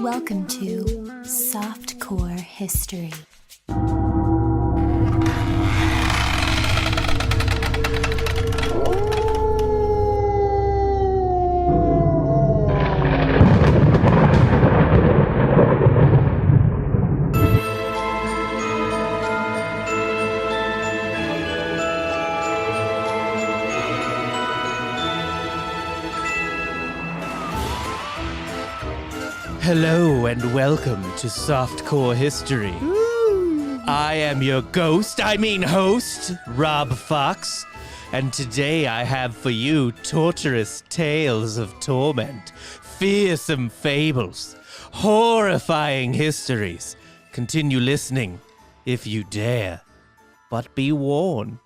Welcome to Softcore History. Hello and welcome to Softcore History. I am your host, Rob Fox, and today I have for you torturous tales of torment, fearsome fables, horrifying histories. Continue listening if you dare, but be warned,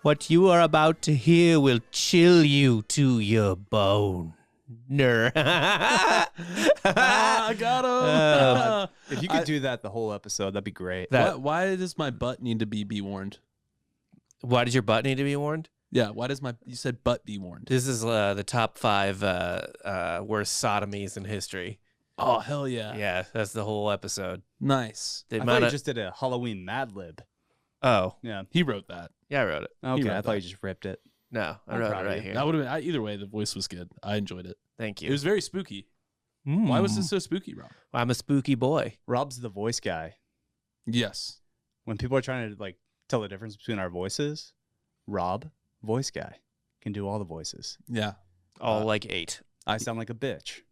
what you are about to hear will chill you to your bone. I got him. If you could do that the whole episode, that'd be great. Why does my butt need to be warned? Why does your butt need to be warned? Yeah, why does you said butt be warned? This is the top 5 worst sodomies in history. Oh, hell yeah. Yeah, that's the whole episode. Nice. I thought you just did a Halloween Mad Lib. Oh. Yeah. He wrote that. Yeah, I wrote it. Okay, I thought you just ripped it. No, I wrote it right here. That would have been, either way, the voice was good. I enjoyed it. Thank you. It was very spooky. Why was this so spooky, Rob? Well, I'm a spooky boy. Rob's the voice guy. Yes. When people are trying to tell the difference between our voices, Rob, voice guy, can do all the voices. Yeah. All 8. I sound like a bitch.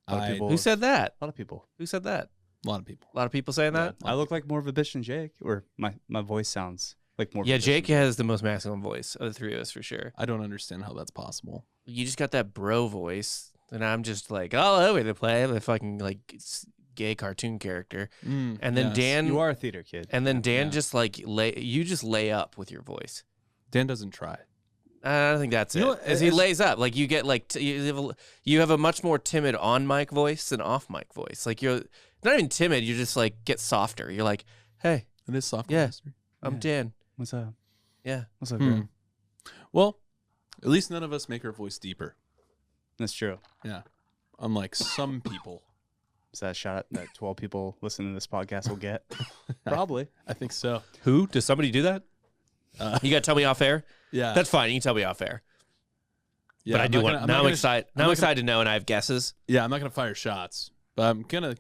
Who said that? A lot of people. Who said that? A lot of people. A lot of people saying that? I look like more of a bitch than Jake, or my voice sounds like more. Yeah, of a bitch Jake than has the most masculine voice of the three of us for sure. I don't understand how that's possible. You just got that bro voice, and I'm just all over the place, the fucking gay cartoon character. And then yes. Dan, You are a theater kid. and then Dan just you just lay up with your voice. Dan doesn't try. I don't think that's You know it. what, As he lays up, you get you have a much more timid on mic voice than off mic voice. You're not even timid. You just get softer. You're like, hey, It is soft. Yeah. history. I'm Dan. What's up? Yeah. What's up, girl? Well, at least none of us make our voice deeper. That's true. Yeah. Unlike some people. Is that a shot that 12 people listening to this podcast will get? Probably. I think so. Who? Does somebody do that? You got to tell me off air? Yeah. That's fine. You can tell me off air. Yeah, But I do want. Now I'm excited. Now I'm excited to know, and I have guesses. Yeah, I'm not going to fire shots, but I'm going to.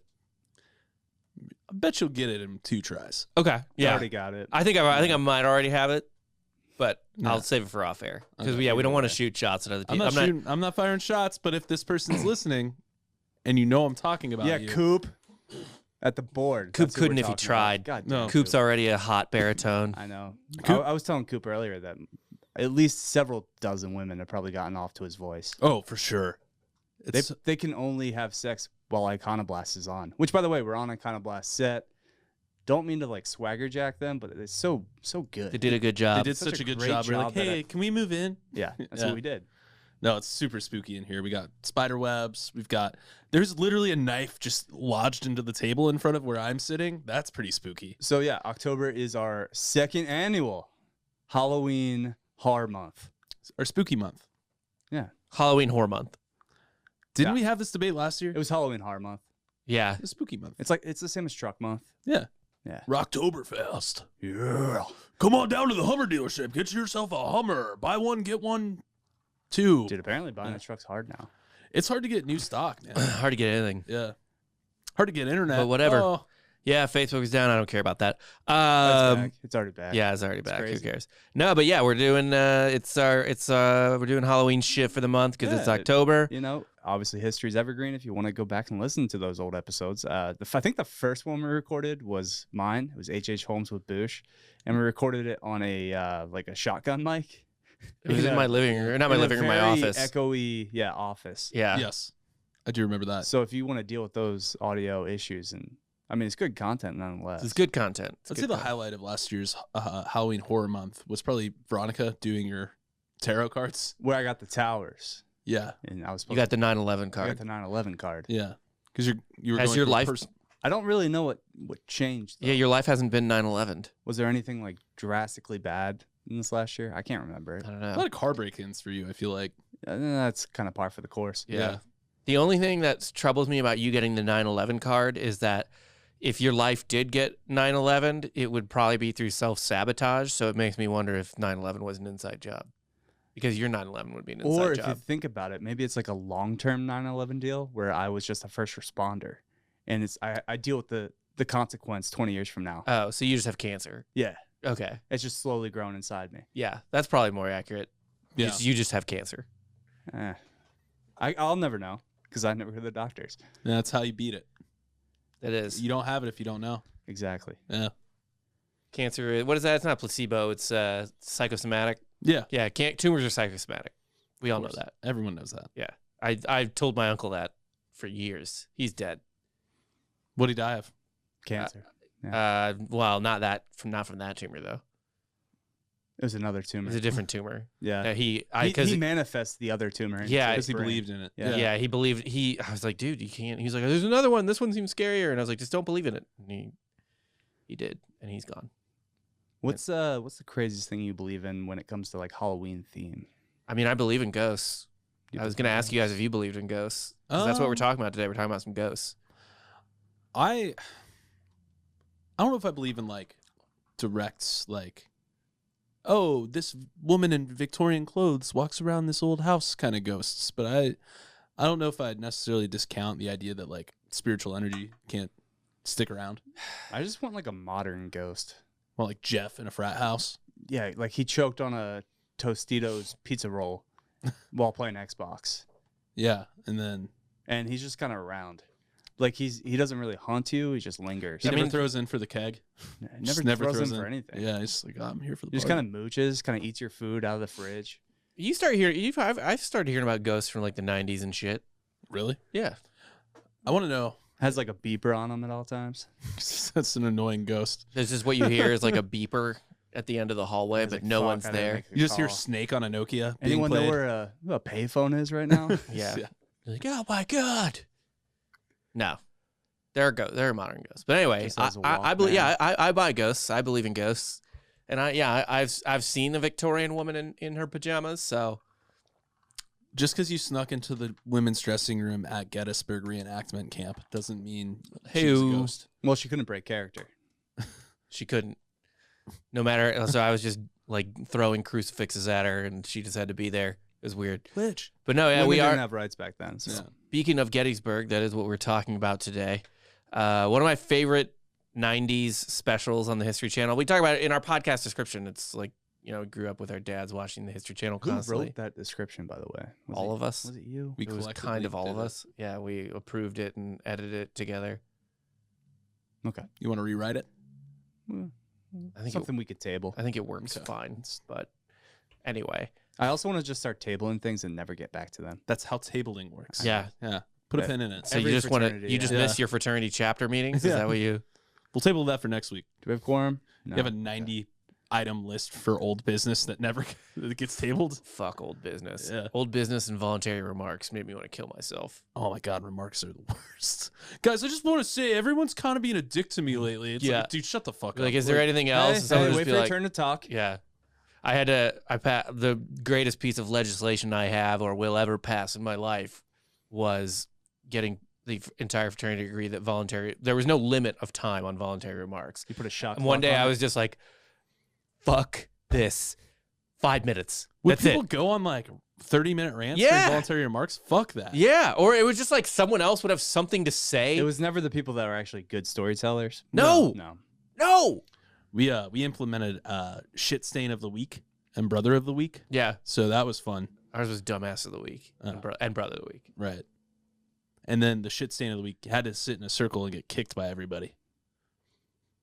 I bet you'll get it in 2 tries. Okay. I Yeah. already got it. I think I might already have it, but Yeah. I'll save it for off air because Okay. we don't want to shoot shots at other I'm people. I'm not firing shots, but if this person's listening and you know I'm talking about you. Coop at the board. Coop That's who couldn't we're if he talking tried. about. God No. damn, Coop's already a hot baritone. I know. Coop- I was telling Coop earlier that at least several dozen women have probably gotten off to his voice. Oh, for sure. They can only have sex while Iconoblast is on. Which, by the way, we're on Iconoblast set. Don't mean to swagger jack them, but it's so good. They did a good job. They did such a good great job. We're like, job that hey, can we move in? Yeah, that's Yeah. what we did. No, it's super spooky in here. We got spider webs. There's literally a knife just lodged into the table in front of where I'm sitting. That's pretty spooky. So yeah, October is our second annual Halloween horror month. Our spooky month. Yeah, Halloween horror month. Didn't Yeah. we have this debate last year? it was Halloween horror month. Yeah. The spooky month. It's the same as Truck Month. Yeah. Yeah. Rocktoberfest. Yeah. Come on down to the Hummer dealership. Get yourself a Hummer. Buy one, get one, 2. Dude, apparently buying a truck's hard now. It's hard to get new stock, man. Hard to get anything. Yeah. Hard to get internet. But whatever. Oh. Yeah, Facebook is down. I don't care about that. That's back. It's already back. Yeah, it's already back. Who crazy. cares? No, but yeah, we're doing we're doing Halloween shit for the month because it's Yeah. October. You know, obviously history's evergreen. If you want to go back and listen to those old episodes, I think the first one we recorded was mine. It was H.H. Holmes with Bush, and we recorded it on a a shotgun mic. It was in my living room, not my living room, my very office. Echoey, office. Yeah. Yes. I do remember that. So if you want to deal with those audio issues, and I mean, it's good content nonetheless. It's good content. I'd say the highlight of last year's Halloween horror month was probably Veronica doing your tarot cards. Where I got the towers, Yeah. and I was You got the 9/11 I got card. the 9/11 card. Yeah. Because you were Has going your through life- I don't really know what changed. Though. Yeah, your life hasn't been 9/11. Was there anything drastically bad in this last year? I can't remember it. I don't a lot know. of car break-ins for you, I feel like. That's kind of par for the course. Yeah. The only thing that troubles me about you getting the 9/11 card is that if your life did get 9/11, it would probably be through self-sabotage. So it makes me wonder if 9/11 was an inside job. Because your 9/11 would be an inside Or if job. you think about it, maybe it's like a long-term 9/11 deal where I was just a first responder, and I deal with the consequence 20 years from now. Oh, so you just have cancer. Yeah, Okay. it's just slowly growing inside me. Yeah, that's probably more accurate. Yeah. You just have cancer. I'll never know because I never heard the doctors. That's how you beat it. It is. You don't have it if you don't know. Exactly. Yeah. Cancer, what is that? It's not placebo. It's psychosomatic. Yeah. Yeah, tumors are psychosomatic. We all know that. Everyone knows that. Yeah. I've told my uncle that for years. He's dead. What'd he die of? Cancer. Well, not from that tumor though. It was another tumor. It was a different tumor. Yeah. He manifests the other tumor. Yeah, Because he believed in it. Yeah, he believed. I was like, dude, you can't. He's like, there's another one. This one seems scarier. And I was like, just don't believe in it. And he did, and he's gone. What's the craziest thing you believe in when it comes to like Halloween theme? I mean, I believe in ghosts. I was going to ask you guys if you believed in ghosts. 'Cause that's what we're talking about today. We're talking about some ghosts. I don't know if I believe in like directs, like, oh, this woman in Victorian clothes walks around this old house kind of ghosts. But I don't know if I'd necessarily discount the idea that like spiritual energy can't stick around. I just want like a modern ghost. Well, like Jeff in a frat house. Yeah, like he choked on a Tostitos pizza roll while playing Xbox, Yeah, and and he's just kind of around. Like he doesn't really haunt you. He just lingers. he never throws in for the keg. Never throws in for anything. Yeah, he's just like, oh, I'm here for the He just party. kind of mooches, kind of eats your food out of the fridge. You start hearing. I've started hearing about ghosts from like the 90s and shit. Really? Yeah. I want to know. Has like a beeper on him at all times. That's an annoying ghost. This is what you hear is like a beeper at the end of the hallway, He's but like, no "Fuck, one's I didn't there. make the You just hear call." Snake on a Nokia being Anyone played. know where a payphone is right now? Yeah. Yeah. You're like, oh my god. No, there are modern ghosts. But anyway, Just as a I believe. Walkman. Yeah, I buy ghosts. I believe in ghosts, and I've seen the Victorian woman in her pajamas. So Just because you snuck into the women's dressing room at Gettysburg reenactment camp doesn't mean she was a Hey-o. ghost. Well, she couldn't break character. she couldn't. No matter. So I was just like throwing crucifixes at her, and she just had to be there. It was weird. Which? But no, yeah, Women we didn't are. have rights back then. So. Yeah. Speaking of Gettysburg, that is what we're talking about today. One of my favorite 90s specials on the History Channel. We talk about it in our podcast description. It's like, we grew up with our dads watching the History Channel Who constantly. wrote that description, by the way? All of us. Was it you? We It was collectively kind of all of did it. us. Yeah, we approved it and edited it together. Okay. You want to rewrite it? I think Something we could table. I think it works Okay. fine. But anyway, I also want to just start tabling things and never get back to them. That's how tabling works. yeah. Yeah. Put a Yeah. pin in it. So Every you just want to fraternity, you just yeah. miss your fraternity chapter meetings? Is Yeah. that what you? We'll table that for next week. Do we have quorum? No. You have a 90 item list for old business that never that gets tabled. Fuck old business. Yeah. Old business and voluntary remarks made me want to kill myself. Oh my god, remarks are the worst. Guys, I just want to say everyone's kind of being a dick to me lately. It's Yeah. like, dude, shut the fuck Like, up. is there anything else? And someone would Hey, just wait be for your like, turn to talk. yeah. The greatest piece of legislation I have or will ever pass in my life was getting the entire fraternity to agree that there was no limit of time on voluntary remarks. You put a shot. And one clock day on I it. was just like, fuck this. 5 minutes. Would That's people it. go on like 30-minute rants Yeah. for voluntary remarks? Fuck that. Yeah. Or it was just like someone else would have something to say. It was never the people that were actually good storytellers. No. No. We implemented shit stain of the week and brother of the week. Yeah. So that was fun. Ours was dumbass of the week Oh. and brother of the week. Right. And then the shit stain of the week had to sit in a circle and get kicked by everybody.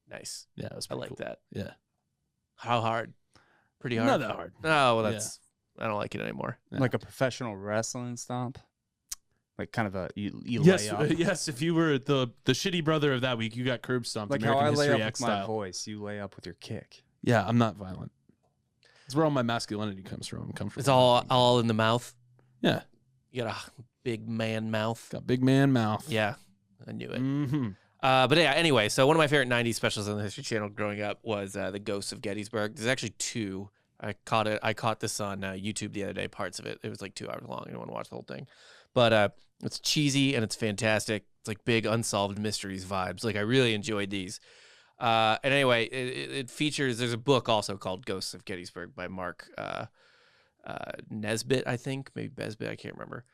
Nice. Yeah, it was I pretty like cool. that. Yeah. How hard? Pretty hard. Not that hard. Oh, well, I don't like it anymore. Yeah. Like a professional wrestling stomp. Like kind of a you Yes, lay up. yes. If you were the shitty brother of that week, you got curb stomped. Like American how I lay History up X with my style. voice, you lay up with your kick. Yeah, I'm not violent. That's where all my masculinity comes from. I'm comfortable. It's all in the mouth. Yeah. You got a big man mouth. Got big man mouth. Yeah, I knew it. Mm-hmm. But yeah, anyway, so one of my favorite 90s specials on the History Channel growing up was The Ghosts of Gettysburg. There's actually two. I caught this on YouTube the other day. Parts of it. It was like 2 hours long. I don't want to watch the whole thing, but it's cheesy and it's fantastic. It's like big unsolved mysteries vibes. Like I really enjoyed these. And anyway, it features. There's a book also called Ghosts of Gettysburg by Mark Nesbitt, I think, maybe Besbitt. I can't remember.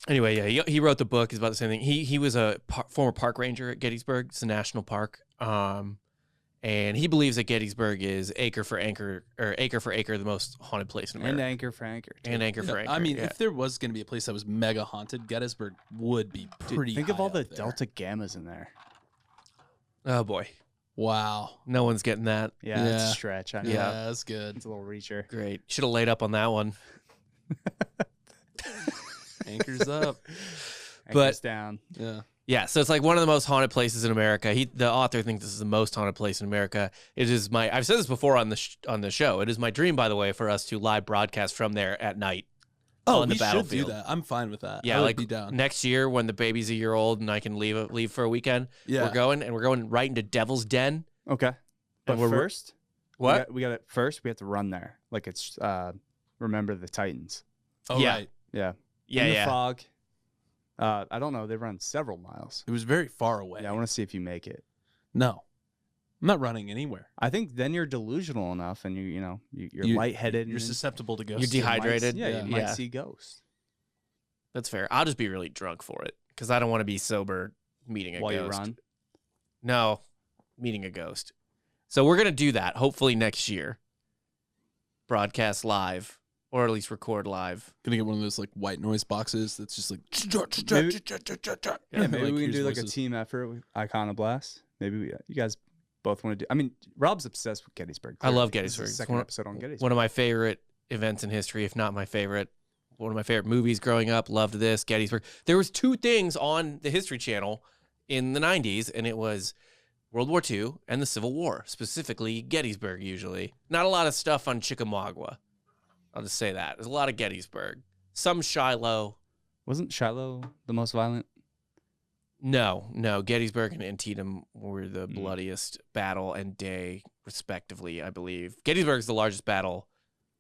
Anyway, yeah, he wrote the book. It's about the same thing. He was a former park ranger at Gettysburg. It's a national park. And he believes that Gettysburg is acre for acre, the most haunted place in America. And anchor for anchor. Too. And anchor for anchor. I mean, if there was going to be a place that was mega haunted, Gettysburg would be pretty. Dude, think of all the there. Delta Gammas in there. Oh boy, Wow. no one's getting that. Yeah, that's a stretch. I know. Yeah, that's good. It's a little reacher. Great. Should have laid up on that one. Anchors up. Anchors down. Yeah. Yeah, so it's like one of the most haunted places in America. The author thinks this is the most haunted place in America. It is I've said this before on the show. It is my dream, by the way, for us to live broadcast from there at night. Oh, on the we should battlefield. do that. I'm fine with that. Yeah, I would like be down. next year when the baby's a year old and I can leave for a weekend. Yeah. We're going right into Devil's Den. Okay. But we're- first, What? we got it. First, we have to run there. Like it's Remember the Titans. Oh, Yeah. right. Yeah. Yeah, In the yeah. fog. I don't know. They run several miles. It was very far away. Yeah, I want to see if you make it. No. I'm not running anywhere. I think then you're delusional enough, and you're You- lightheaded. You're and susceptible to You're ghosts. dehydrated. Yeah, you Yeah. might see ghosts That's fair. I'll just be really drunk for it because I don't want to be sober meeting a while ghost. you run. No, meeting a ghost. So we're going to do that hopefully next year. Broadcast live, or at least record live. Gonna get one of those like white noise boxes that's just like. Yeah, maybe we can here's do like a voices. team effort with Iconoblast. Maybe you guys both want to do. I mean, Rob's obsessed with Gettysburg. I love clearly. This is Gettysburg. the It's second episode on Gettysburg. One of my favorite events in history, if not my favorite. One of my favorite movies growing up. Loved this, Gettysburg. There was 2 things on the History Channel in the 90s, and it was World War II and the Civil War, specifically Gettysburg usually. Not a lot of stuff on Chickamauga. I'll just say that. There's a lot of Gettysburg. Some Shiloh. Wasn't Shiloh the most violent? No. Gettysburg and Antietam were the bloodiest battle and day, respectively, I believe. Gettysburg's the largest battle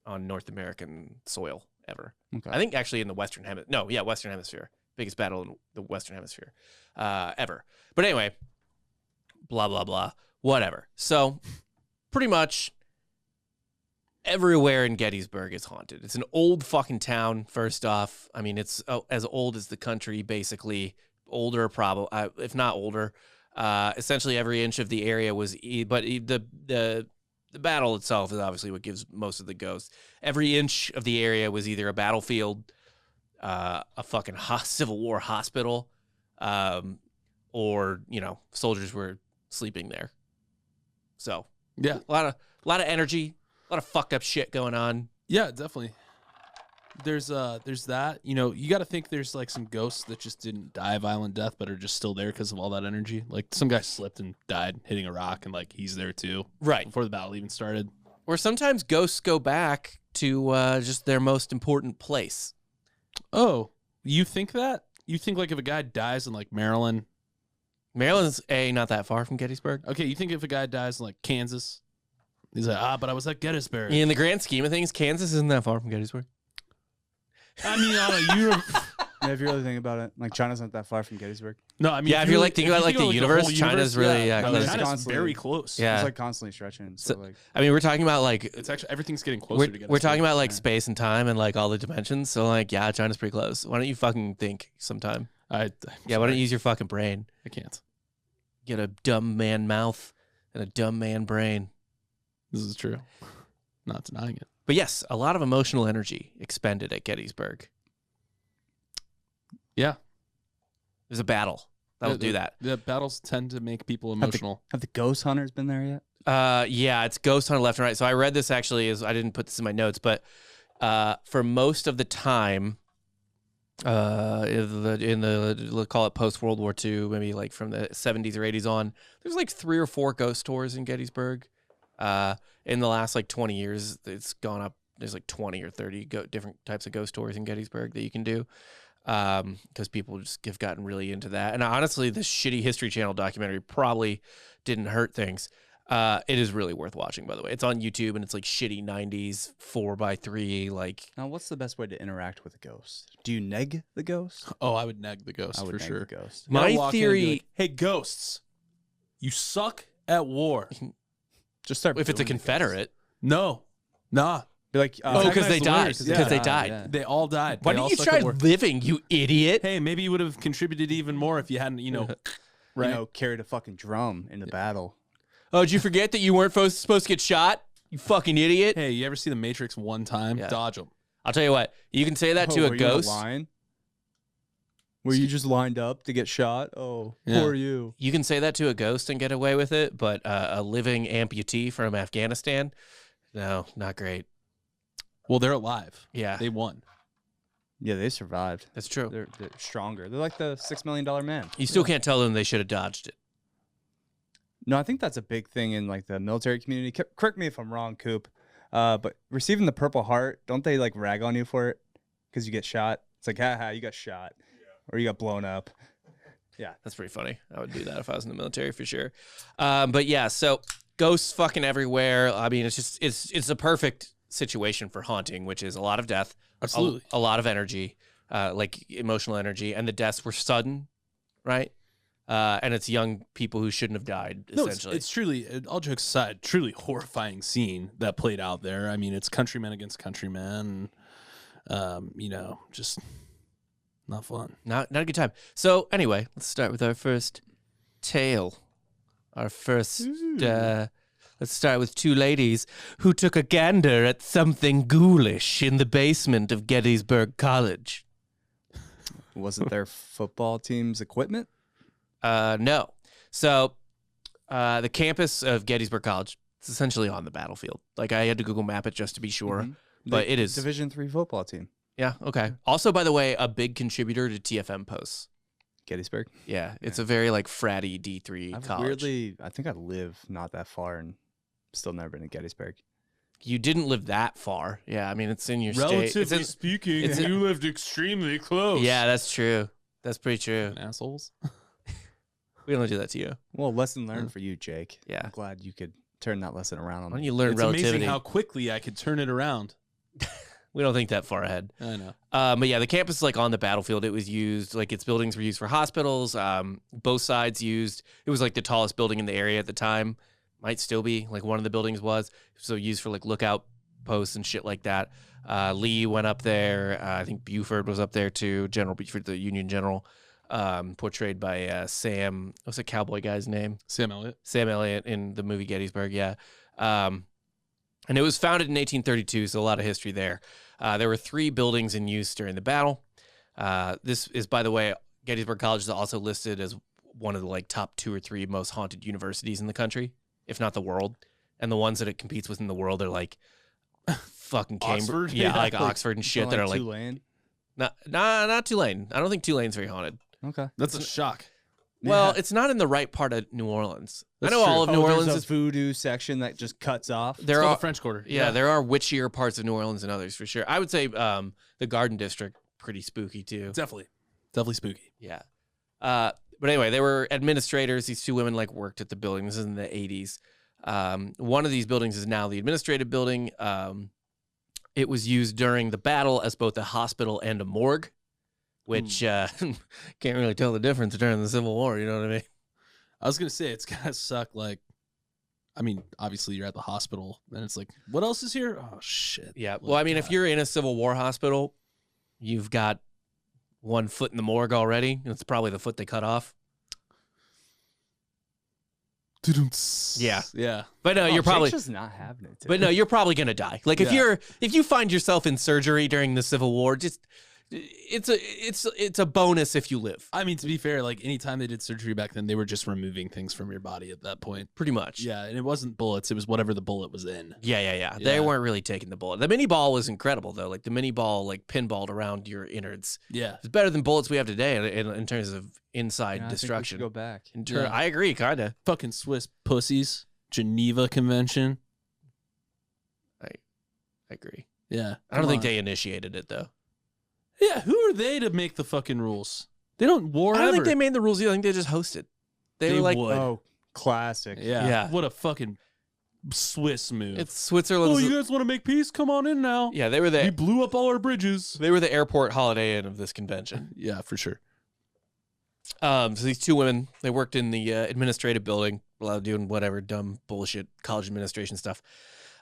on North American soil ever. Okay. I think actually in the Western Hemisphere. No, yeah, Western Hemisphere. Biggest battle in the Western Hemisphere ever. But anyway, blah, blah, blah. Whatever. So pretty much everywhere in Gettysburg is haunted. It's an old fucking town, first off. I mean, it's as old as the country, basically. Older, probably, if not older. Essentially, every inch of the area was, but the battle itself is obviously what gives most of the ghosts. Every inch of the area was either a battlefield, a fucking Civil War hospital, or soldiers were sleeping there. So Yeah. a lot of energy, a lot of fucked up shit going on. Yeah, definitely. There's that. You got to think there's like some ghosts that just didn't die a violent death, but are just still there because of all that energy. Like some guy slipped and died hitting a rock, and like he's there too Right. before the battle even started. Or sometimes ghosts go back to just their most important place. Oh, you think that? You think like if a guy dies in like Maryland? Maryland's not that far from Gettysburg. Okay, you think if a guy dies in like Kansas? He's like, but I was at Gettysburg. In the grand scheme of things, Kansas isn't that far from Gettysburg. I mean, on a Yeah, if you really think about it, like China's not that far from Gettysburg. No, I mean, Yeah, if you're, like, thinking about, like, the whole universe, China's really, no, close. China's Constantly. very close. Yeah. It's like constantly stretching. So, So- like, I mean, we're talking about like It's actually everything's getting closer together. we're talking about like Yeah. space and time and like all the dimensions. So like, yeah, China's pretty close. Why don't you fucking think sometime? Yeah, why don't you use your fucking brain? I can't. Get a dumb man mouth and a dumb man brain. This is true. Not denying it. But yes, a lot of emotional energy expended at Gettysburg. Yeah. There's a battle that'll do that. The battles tend to make people emotional. have the ghost hunters been there yet? Yeah, it's ghost hunter left and right. So I read this actually, I didn't put this in my notes, but for most of the time, in the let's call it post World War II, maybe like from the 70s or 80s on, there's like 3 or 4 ghost tours in Gettysburg. In the last like 20 years, it's gone up. There's like 20 or 30 different types of ghost tours in Gettysburg that you can do. Because people just have gotten really into that. And honestly, this shitty History Channel documentary probably didn't hurt things. It is really worth watching, by the way. It's on YouTube, and it's like shitty 90s 4x3. Like, Now, what's the best way to interact with a ghost? Do you neg the ghost? Oh, I would neg the ghost I would for neg sure. the ghost. You gotta My walk in and be theory- like, hey, ghosts, you suck at war. Just start. if it's a booing the Confederate, No, nah. ghost. Be like, oh, because they died. winners, Because yeah. they died. Yeah. They all died. Why They didn't all you suck try at war. living, you idiot? Hey, maybe you would have contributed even more if you hadn't, right? You know, carried a fucking drum into battle. Oh, did you forget that you weren't supposed to get shot? You fucking idiot. Hey, you ever see The Matrix one time? Yeah. Dodge them. I'll tell you what. You can say that to were a you in ghost. line? Were you just lined up to get shot? Oh, Yeah. poor you. You can say that to a ghost and get away with it, but a living amputee from Afghanistan, no, not great. Well, they're alive. Yeah, They won. Yeah, they survived. that's true. They're stronger. They're like the $6 million man. You still can't tell them they should have dodged it. No, I think that's a big thing in like the military community. Correct me if I'm wrong, Coop. But receiving the Purple Heart, don't they like rag on you for it because you get shot? It's like, haha, you got shot, or you got blown up. Yeah, That's pretty funny. I would do that if I was in the military for sure. But yeah, so ghosts fucking everywhere. I mean, it's a perfect situation for haunting, which is a lot of death, Absolutely. a lot of energy, like emotional energy, and the deaths were sudden, right? And it's young people who shouldn't have died, No, essentially. it's truly, all jokes aside, truly horrifying scene that played out there. I mean, it's countrymen against countrymen. Just not fun. Not a good time. So anyway, let's start with our first tale. Our first, let's start with two ladies who took a gander at something ghoulish in the basement of Gettysburg College. wasn't their football team's equipment? No. So the campus of Gettysburg College is essentially on the battlefield. Like, I had to Google map it just to be sure. Mhm. But The it is. Division III football team. Yeah, okay. Also, by the way, a big contributor to TFM posts. Gettysburg. Yeah, it's a very, like, fratty D3 I've college. I think I live not that far and still never been to Gettysburg. You didn't live that far. Yeah, I mean, it's in your state. It's in- speaking, it's in- you lived extremely close. Yeah, that's true. That's pretty true. Assholes. We don't do that to you. Well, lesson learned for you, Jake. Yeah. I'm glad you could turn that lesson around on Why don't me. you learn It's relativity? amazing how quickly I could turn it around. We don't think that far ahead. I know. But yeah, the campus is like on the battlefield. It was used, like, its buildings were used for hospitals. Both sides used, it was like the tallest building in the area at the time. Might still be, like, one of the buildings was. So used for, like, lookout posts and shit like that. Lee went up there. I think Buford was up there too. General Buford, the Union general, portrayed by Sam, what's the cowboy guy's name? Sam Elliott. Sam Elliott in the movie Gettysburg, yeah. And it was founded in 1832, so a lot of history there. There were 3 buildings in use during the battle. This is, by the way, Gettysburg College is also listed as one of the, like, top 2 or 3 most haunted universities in the country, if not the world. And the ones that it competes with in the world are like fucking Cambridge, Oxford? yeah, Yeah, like like- Oxford and shit that are like Tulane. not Tulane. I don't think Tulane's very haunted. Okay. That's a shock. Well, Yeah. it's not in the right part of New Orleans. That's I know all true. of New Orleans there's is a voodoo section that just cuts off. there It's called are the French Quarter. yeah, there are witchier parts of New Orleans than others for sure. I would say the Garden District pretty spooky too. Definitely spooky. Yeah. But anyway, they were administrators. These 2 women like worked at the building. This is in the 80s. One of these buildings is now the administrative building. It was used during the battle as both a hospital and a morgue, which can't really tell the difference during the Civil War. You know what I mean? I was gonna say it's gotta suck. Like, I mean, obviously you're at the hospital, and it's like, what else is here? Oh shit. Yeah. Well, I mean, if you're in a Civil War hospital, you've got 1 foot in the morgue already. It's probably the foot they cut off. Yeah. Yeah. But no, you're probably. Jake's just not having it. But no, you're probably gonna die. Like if you find yourself in surgery during the Civil War, just it's a bonus if you live. I mean, to be fair, like anytime they did surgery back then, they were just removing things from your body at that point. Pretty much. Yeah, and it wasn't bullets; it was whatever the bullet was in. Yeah. They Yeah. weren't really taking the bullet. The mini ball was incredible though. Like the mini ball, like pinballed around your innards. Yeah. It's better than bullets we have today in terms of inside Yeah, I think we should destruction. go back. Yeah. I agree, kinda. Fucking Swiss pussies. Geneva Convention. I agree. Yeah. I don't come think on. they initiated it though. Yeah, who are they to make the fucking rules? They don't war I don't ever. think they made the rules either. I think they just hosted. They were like, would. Oh, Classic. Yeah. What a fucking Swiss move. It's Switzerland. Oh, you guys want to make peace? Come on in now. Yeah, they were We the blew up all our bridges. airport Holiday Inn of this convention. Yeah, for sure. So these two women, they worked in the administrative building, doing whatever dumb bullshit college administration stuff.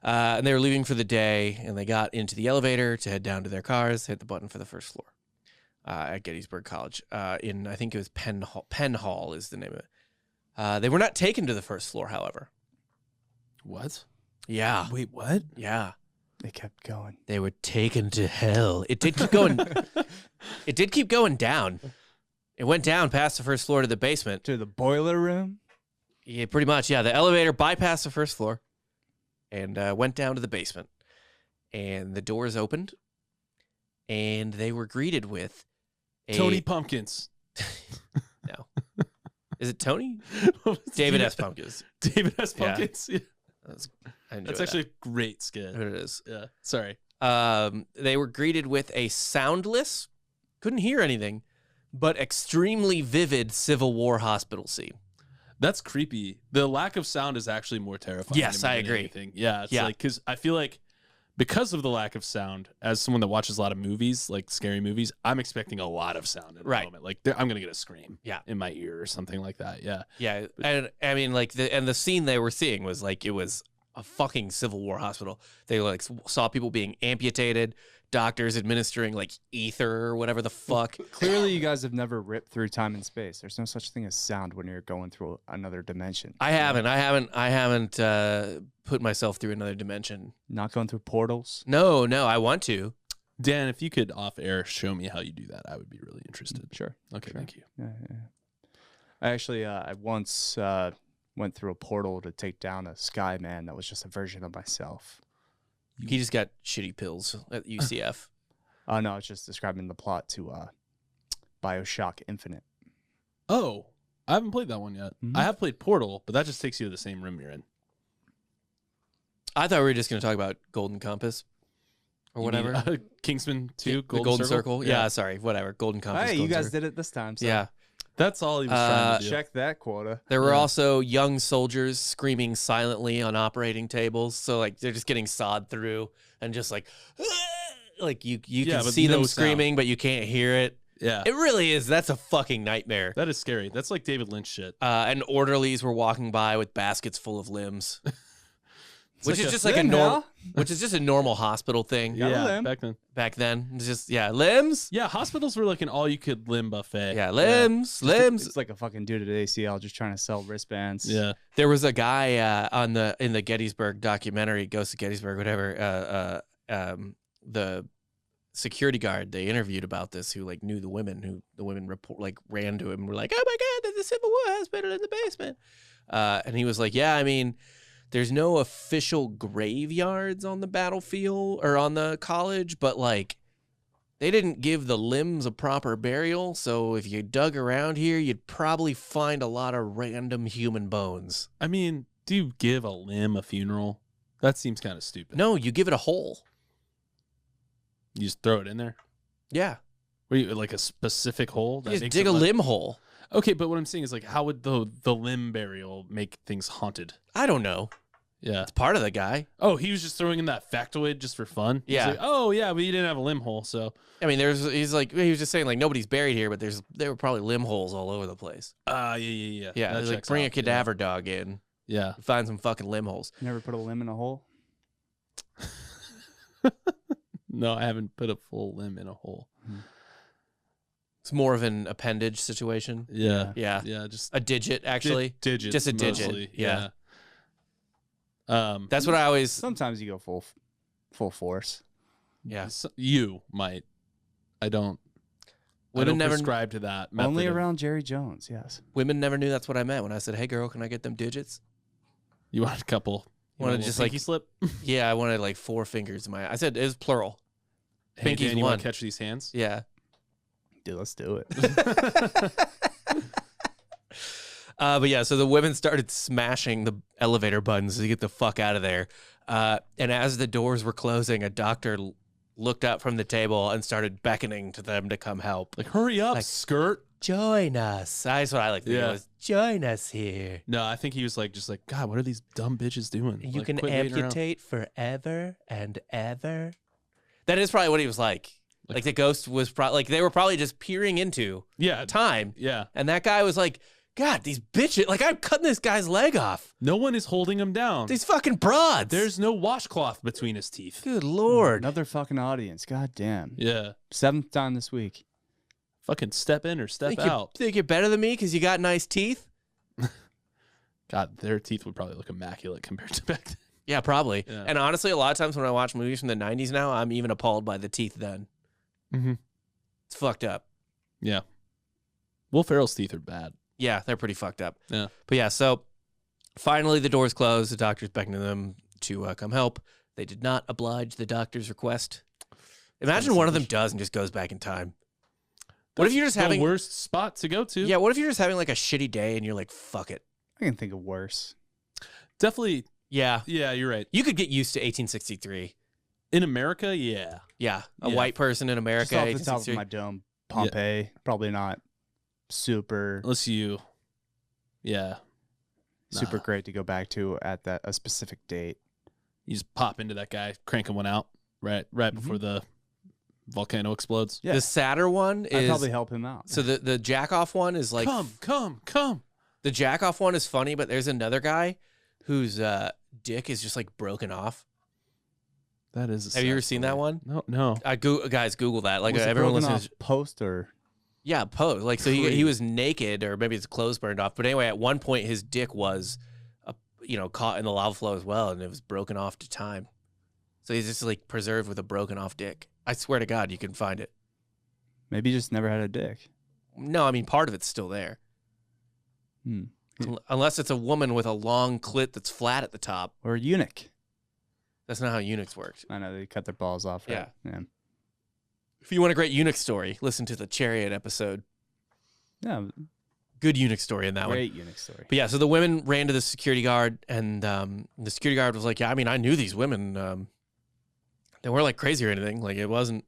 And they were leaving for the day, and they got into the elevator to head down to their cars, hit the button for the first floor at Gettysburg College. I think it was Penn Hall is the name of it. They were not taken to the first floor, however. What? Yeah. Wait, what? Yeah. They kept going. They were taken to hell. It did keep going. It did keep going down. It went down past the first floor to the basement. To the boiler room? Yeah, pretty much. Yeah, the elevator bypassed the first floor and went down to the basement. And the doors opened, and they were greeted with Tony Pumpkins. No. Is it Tony? David S. Pumpkins. David S. Pumpkins. Yeah. That's actually a great skit. It is. Yeah. Sorry. They were greeted with a soundless, couldn't hear anything, but extremely vivid Civil War hospital scene. That's creepy. The lack of sound is actually more terrifying. Yes, to me I than agree. anything. Yeah. It's Yeah. like, because I feel like because of the lack of sound, as someone that watches a lot of movies, like scary movies, I'm expecting a lot of sound in a Right. moment. Like I'm going to get a scream in my ear or something like that. Yeah. Yeah, and I mean, like the scene they were seeing was like it was a fucking Civil War hospital. They like saw people being amputated, doctors administering like ether or whatever the fuck. Clearly, you guys have never ripped through time and space. There's no such thing as sound when you're going through another dimension. I haven't put myself through another dimension. Not going through portals. No, I want to. Dan, if you could off air show me how you do that, I would be really interested. Sure. Okay, thank you. Yeah. I actually, I once went through a portal to take down a sky man that was just a version of myself. He just got shitty pills at UCF. Oh, no, it's just describing the plot to BioShock Infinite. Oh, I haven't played that one yet. Mhm. I have played Portal, but that just takes you to the same room you're in. I thought we were just going to talk about Golden Compass or You whatever. mean, Kingsman 2, The Golden Circle? Yeah, sorry, whatever. Golden Compass. Hey, you Golden guys Circle. did it this time. So Yeah. That's all he was trying to do. check that quota. There were Yeah. also young soldiers screaming silently on operating tables. So like they're just getting sawed through and just like you Yeah, can but see no them sound. screaming, but you can't hear it. Yeah. It really is. That's a fucking nightmare. That is scary. That's like David Lynch shit. And orderlies were walking by with baskets full of limbs, which like is a just like a limb, normal, Hal? which is just a normal hospital thing Got a Yeah, limb. back then. back then. It's just limbs. Yeah, hospitals were like an all-you-could limb buffet. Yeah, limbs. It's like a fucking dude at ACL just trying to sell wristbands. Yeah. There was a guy in the Gettysburg documentary, Ghost of Gettysburg, whatever. The security guard they interviewed about this, who like knew the women, who the women ran to him and were like, "Oh my God, there's a Civil War hospital in the basement," and he was like, "Yeah, I mean, there's no official graveyards on the battlefield or on the college, but like." They didn't give the limbs a proper burial, so if you dug around here, you'd probably find a lot of random human bones. I mean, do you give a limb a funeral? That seems kind of stupid. No, you give it a hole. You just throw it in there? Yeah. Were you like a specific hole? You just makes dig it a like- limb hole. Okay, but what I'm saying is like, how would the limb burial make things haunted? I don't know. Yeah. It's part of the guy. Oh, he was just throwing in that factoid just for fun? He's Yeah. like, oh, yeah, but you didn't have a limb hole, so. I mean, he was just saying like nobody's buried here, but there were probably limb holes all over the place. Yeah. Yeah, That like checks bring a out. cadaver dog in, Yeah. find some fucking limb holes. Never put a limb in a hole? No, I haven't put a full limb in a hole. It's more of an appendage situation. Yeah. Yeah, Yeah, just a digit actually. digits. Just a digit, mostly. yeah. Yeah. That's what I always. Sometimes you go full force. Yeah, You might. I don't. I Women don't never- prescribe to that. Method Only of- around Jerry Jones, yes. women never knew that's what I meant when I said, "Hey, girl, can I get them digits?" You want a couple. You Wanted want a just, little like- pinky slip. Yeah, I wanted like 4 fingers in my. I said it was plural. Hey, Pinky's Dan, you one. want to catch these hands? Yeah. Dude, let's do it. But yeah, so the women started smashing the elevator buttons to get the fuck out of there. And as the doors were closing, a doctor looked up from the table and started beckoning to them to come help. Like, hurry up, Like- skirt. join us. That's what I like to think Yeah. it was. Join us here. No, I think he was like, just like, God, what are these dumb bitches doing? You Like, can quit waiting around." amputate forever and ever. That is probably what he was like. Like the ghost was probably like they were probably just peering into Yeah. time. Yeah. And that guy was like, God, these bitches, like I'm cutting this guy's leg off. No one is holding him down. These fucking broads. There's no washcloth between his teeth. Good Lord. Another fucking audience. God damn. Yeah. 7th time this week. Fucking step in or step think out. You think you're better than me because you got nice teeth? God, their teeth would probably look immaculate compared to back then. Yeah, probably. Yeah. And honestly, a lot of times when I watch movies from the 90s now, I'm even appalled by the teeth then. Mm-hmm. It's fucked up. Yeah. Will Ferrell's teeth are bad. Yeah, they're pretty fucked up. Yeah. But yeah, so finally the doors closed. The doctor's beckoning them to come help. They did not oblige the doctor's request. Imagine one of them does and just goes back in time. What if you're just the having worst spot to go to? Yeah, what if you're just having like a shitty day and you're like, fuck it. I can think of worse. Definitely. Yeah. Yeah, you're right. You could get used to 1863. In America, yeah. Yeah. A Yeah. white person in America. Just off the top of 1863. my dome, Pompeii, probably not super Unless you, yeah. super Nah. great to go back to at a specific date. You just pop into that guy, cranking one out right before the volcano explodes. Yeah. The sadder one I'd is probably help him out. so the jack off one is like Come. the jack off one is funny, but there's another guy whose dick is just like broken off. That is. Have you ever seen that one? No. Guys, Google that. Like Was it everyone broken listens. off post or Yeah, pose. Like so he was naked, or maybe his clothes burned off. But anyway, at one point his dick was, caught in the lava flow as well, and it was broken off to time. So he's just like preserved with a broken off dick. I swear to God, you can find it. maybe he just never had a dick. No, I mean part of it's still there, Hmm. unless it's a woman with a long clit that's flat at the top. Or a eunuch. That's not how eunuchs worked. I know they cut their balls off. Right? Yeah. If you want a great eunuch story, listen to the Chariot episode. Yeah. Good eunuch story in that one. Great eunuch story. But yeah, so the women ran to the security guard, and the security guard was like, "Yeah, I mean, I knew these women. They weren't like crazy or anything. Like it wasn't,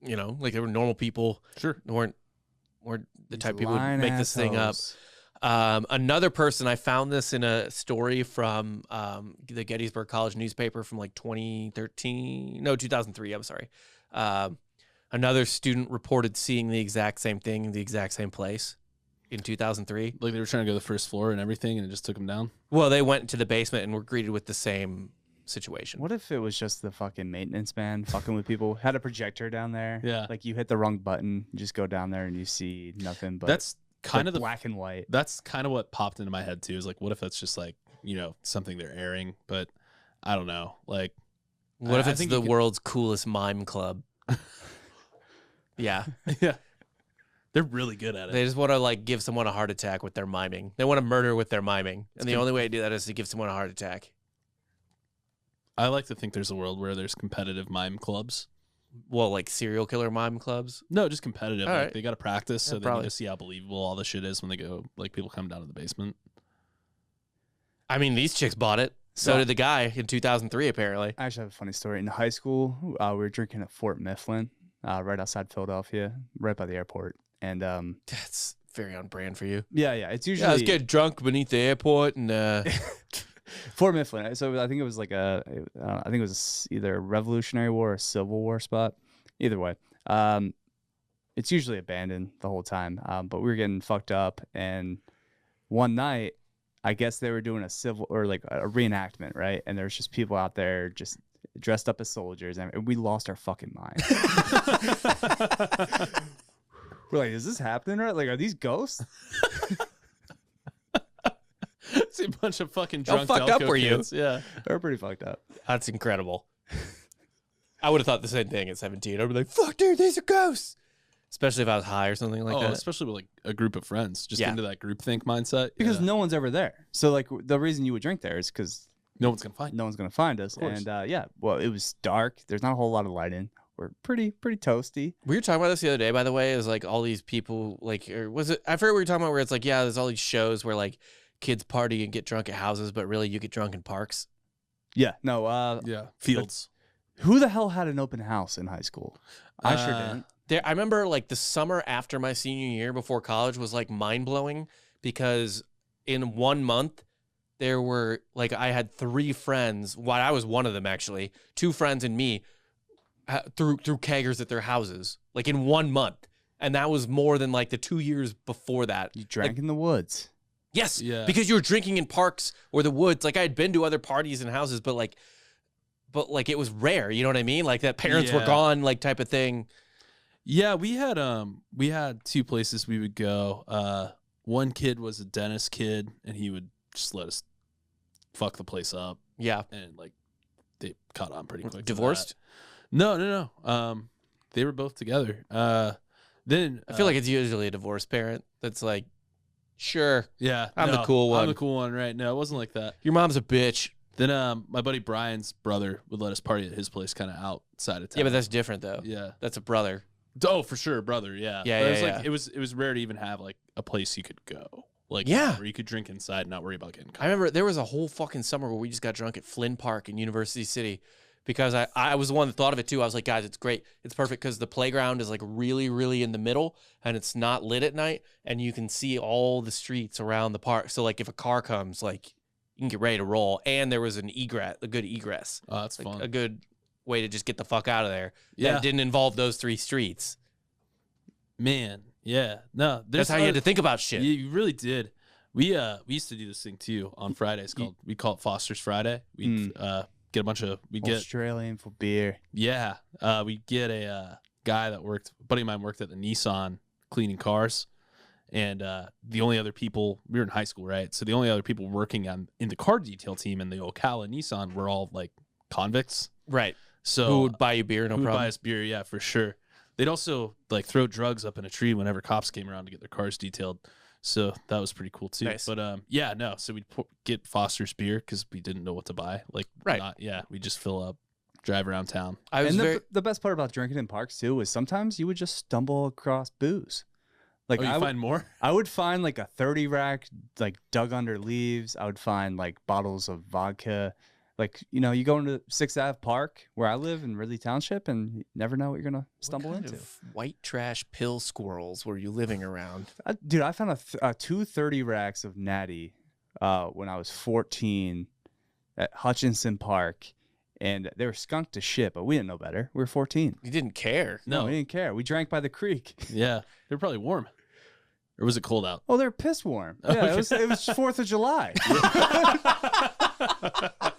like they were normal people. Sure. They weren't the type of people who would Lying make this thing up." assholes. Another person, I found this in a story from the Gettysburg College newspaper from like 2003. I'm sorry. Another student reported seeing the exact same thing in the exact same place in 2003. Like they were trying to go to the first floor and everything, and it just took them down. Well, they went into the basement and were greeted with the same situation. What if it was just the fucking maintenance man fucking with people? Had a projector down there. Yeah. Like you hit the wrong button, you just go down there and you see nothing but That's kind of the black and white. That's kind of what popped into my head too. Is like, what if that's just like something they're airing? But I don't know. Like, What if I it's think the you could- world's coolest mime club? Yeah. yeah, they're really good at it. They just want to like give someone a heart attack with their miming. They want to murder with their miming. And the only way to do that is to give someone a heart attack. I like to think there's a world where there's competitive mime clubs. Well, like serial killer mime clubs. No, just competitive. All Like right. they got to practice, so Yeah, they probably. need to see how believable all the shit is when they go. Like people come down to the basement. I mean, these chicks bought it. So Yeah. did the guy in 2003, apparently. I actually have a funny story. In high school, we were drinking at Fort Mifflin, right outside Philadelphia, right by the airport. And That's very on brand for you. yeah, it's usually Yeah, let's get drunk beneath the airport and Fort Mifflin. So I think it was like I think it was either a Revolutionary War or Civil War spot. Either way, it's usually abandoned the whole time. But we were getting fucked up, and one night, I guess they were doing a civil or like a reenactment, right? And there's just people out there just dressed up as soldiers, and we lost our fucking mind. We're like, is this happening right? Like, are these ghosts? See a bunch of fucking How drunk fucked up Delco were you? kids. Yeah. They're pretty fucked up. that's incredible. I would have thought the same thing at 17. I'd be like, fuck, dude, these are ghosts. Especially if I was high or something like that. Especially with like a group of friends, just Yeah. into that groupthink mindset. Because Yeah. no one's ever there. So like the reason you would drink there is because no one's gonna find. no one's gonna find us. course. And yeah, well, it was dark. There's not a whole lot of light in. We're pretty toasty. We were talking about this the other day, by the way, is like all these people, like, or was it, I forget what we were talking about, where it's like, yeah, there's all these shows where like kids party and get drunk at houses, but really you get drunk in parks. Yeah. No. Yeah. Fields. Who the hell had an open house in high school? I sure didn't. I remember like the summer after my senior year before college was like mind blowing because in 1 month there were like I had 3 friends. Well, I was one of them actually. 2 friends and me threw keggers at their houses like in 1 month, and that was more than like the 2 years before that. You drank in the woods. Yes, Yeah. because you were drinking in parks or the woods. Like I had been to other parties and houses, but it was rare. You know what I mean? Like that parents were Yeah. gone, like type of thing. Yeah, we had 2 places we would go. One kid was a dentist kid, and he would just let us fuck the place up, Yeah, and like they caught on pretty quick. to divorced. that. No. They were both together. Then I feel like it's usually a divorced parent that's like, sure, yeah, I'm the cool one. I'm the cool one, right? No, it wasn't like that. your mom's a bitch. Then my buddy Brian's brother would let us party at his place, kind of outside of town. Yeah, but that's different though. yeah. That's a brother. Oh, for sure, brother. Yeah, Yeah, But it was yeah, like it was rare to even have like a place you could go, like Yeah. where you could drink inside and not worry about getting caught. I remember there was a whole fucking summer where we just got drunk at Flynn Park in University City because I was the one that thought of it too. I was like, guys, it's great. It's perfect because the playground is like really, really in the middle and it's not lit at night and you can see all the streets around the park. So like if a car comes, like you can get ready to roll. And there was a good egress, Oh, that's like fun. a good way to just get the fuck out of there. Yeah. That didn't involve those 3 streets. Man, yeah, no, That's how you had to think about shit. You really did. We used to do this thing too on Fridays called we call it Foster's Friday. We get a bunch of Australian for beer. we get a guy that a buddy of mine worked at the Nissan cleaning cars, and the only other people, we were in high school, right? So the only other people working in the car detail team in the Ocala Nissan were all like convicts. Right. So Who would buy you beer? No who would problem. buy us beer? Yeah, for sure. They'd also like throw drugs up in a tree whenever cops came around to get their cars detailed. So that was pretty cool too. Nice. But yeah, no. So we'd get Foster's beer because we didn't know what to buy. Like, Right. We just fill up, drive around town. I was And very. the best part about drinking in parks too is sometimes you would just stumble across booze. Like Oh, you I would find more? I would find like a 30 rack like dug under leaves. I would find like bottles of vodka. Like, you know, you go into 6th Ave Park where I live in Ridley Township and you never know what you're going to stumble What kind into. of white trash pill squirrels were you living around? Dude, I found two 30 racks of Natty when I was 14 at Hutchinson Park. And they were skunked to shit, but we didn't know better. We were 14. You didn't care. No, we didn't care. We drank by the creek. Yeah, they're probably warm. Or was it cold out? Oh, they're piss warm. Yeah, it was 4th of July.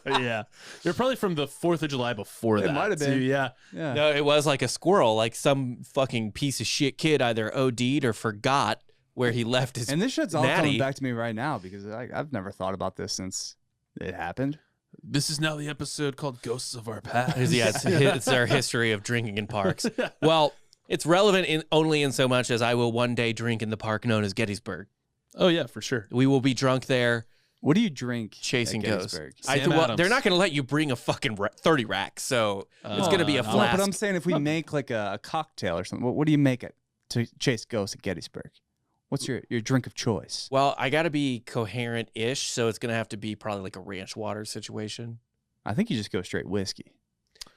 Yeah, they're probably from the 4th of July before that. might have been. too, Yeah, Yeah. No, it was like a squirrel. Like some fucking piece of shit kid either OD'd or forgot where he left his. And this shit's all Natty. coming back to me right now because I've never thought about this since it happened. this is now the episode called "Ghosts of Our Past." Yeah, it's our history of drinking in parks. Well, it's relevant only in so much as I will one day drink in the park known as Gettysburg. Oh yeah, for sure. We will be drunk there What do you drink chasing at ghosts. Gettysburg? Sam Adams. They're not going to let you bring a fucking 30 racks, so it's going to be a no. No, flask. but I'm saying if we make like a cocktail or something, what do you make it to chase ghosts at Gettysburg? What's your drink of choice? Well, I got to be coherent-ish, so it's going to have to be probably like a ranch water situation. I think you just go straight whiskey.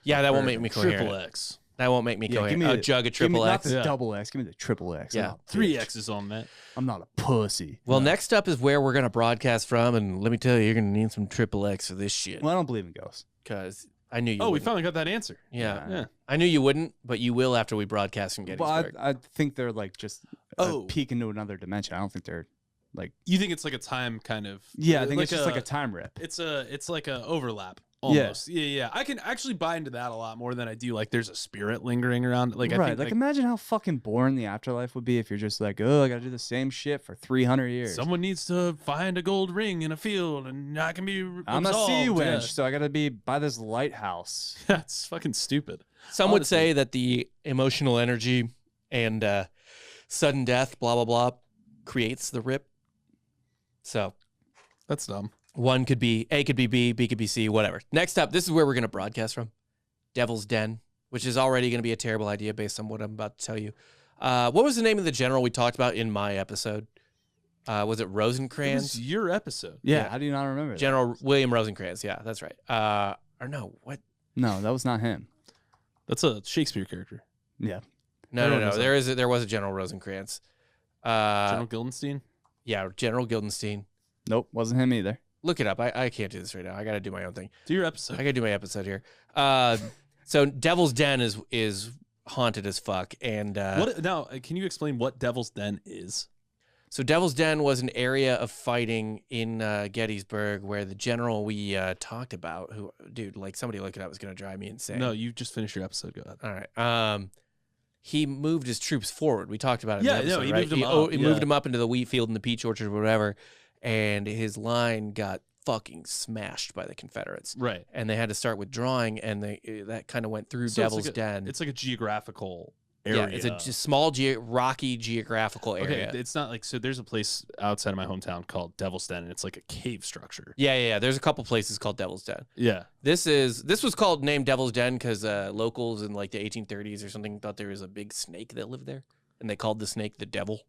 Yeah, that won't Or make me coherent. Triple X. That won't make me Yeah, coherent. give me A the- jug of Give me triple not X. the Yeah. double X. Give me the triple X. I'm Yeah. not a 3 bitch. X's on that. I'm not a pussy. Well, next up is where we're going to broadcast from, and let me tell you, you're going to need some triple X for this shit. Well, I don't believe in ghosts. Because I knew you Oh, we wouldn't. finally got that answer. Yeah. Yeah. I knew you wouldn't, but you will after we broadcast from Well, Gettysburg. I think they're like just Oh. a peek into another dimension. I don't think they're like. You think it's like a time kind of? Yeah, I think it's just like a time rip. It's like a overlap Yeah. almost. Yeah. I can actually buy into that a lot more than I do. Like, there's a spirit lingering around. Like, I right. think Like, imagine how fucking boring the afterlife would be if you're just like, oh, I got to do the same shit for 300 years. someone needs to find a gold ring in a field, and I can be. I'm a absolved. sea winch, Yeah. so I got to be by this lighthouse. That's fucking stupid. Some would honestly. say that the emotional energy and sudden death, blah, blah, blah, creates the rip. So That's dumb. one could be A, could be B, B could be C, whatever. Next up, this is where we're going to broadcast from. Devil's Den, which is already going to be a terrible idea based on what I'm about to tell you. What was the name of the general we talked about in my episode? Was it It was Rosencrantz? your episode. Yeah, Yeah. how do you not remember that? General William Rosencrantz. Yeah, that's right. Or no, what? No, that was not him. That's a Shakespeare character. Yeah. No. There was a General Rosencrantz. General Guildenstein? Yeah, General Guildenstein. Nope, wasn't him either. Look it up. I can't do this right now. I got to do my own thing. Do your episode. I got to do my episode here. So Devil's Den is haunted as fuck. And can you explain what Devil's Den is? So Devil's Den was an area of fighting in Gettysburg where the general we talked about, who, dude, like somebody looking up was going to drive me insane. No, you just finished your episode. Go ahead. All right. He moved his troops forward. We talked about it. Yeah, in the episode, he right? moved them up. He moved them up into the wheat field and the peach orchard or whatever. And his line got fucking smashed by the Confederates. Right. And they had to start withdrawing, and that kind of went through Devil's Den. It's like a geographical area. Yeah, it's a just small, rocky geographical area. Okay, it's not like, so there's a place outside of my hometown called Devil's Den, and it's like a cave structure. Yeah. There's a couple places called Devil's Den. Yeah. This was named Devil's Den because locals in like the 1830s or something thought there was a big snake that lived there, and they called the snake the Devil.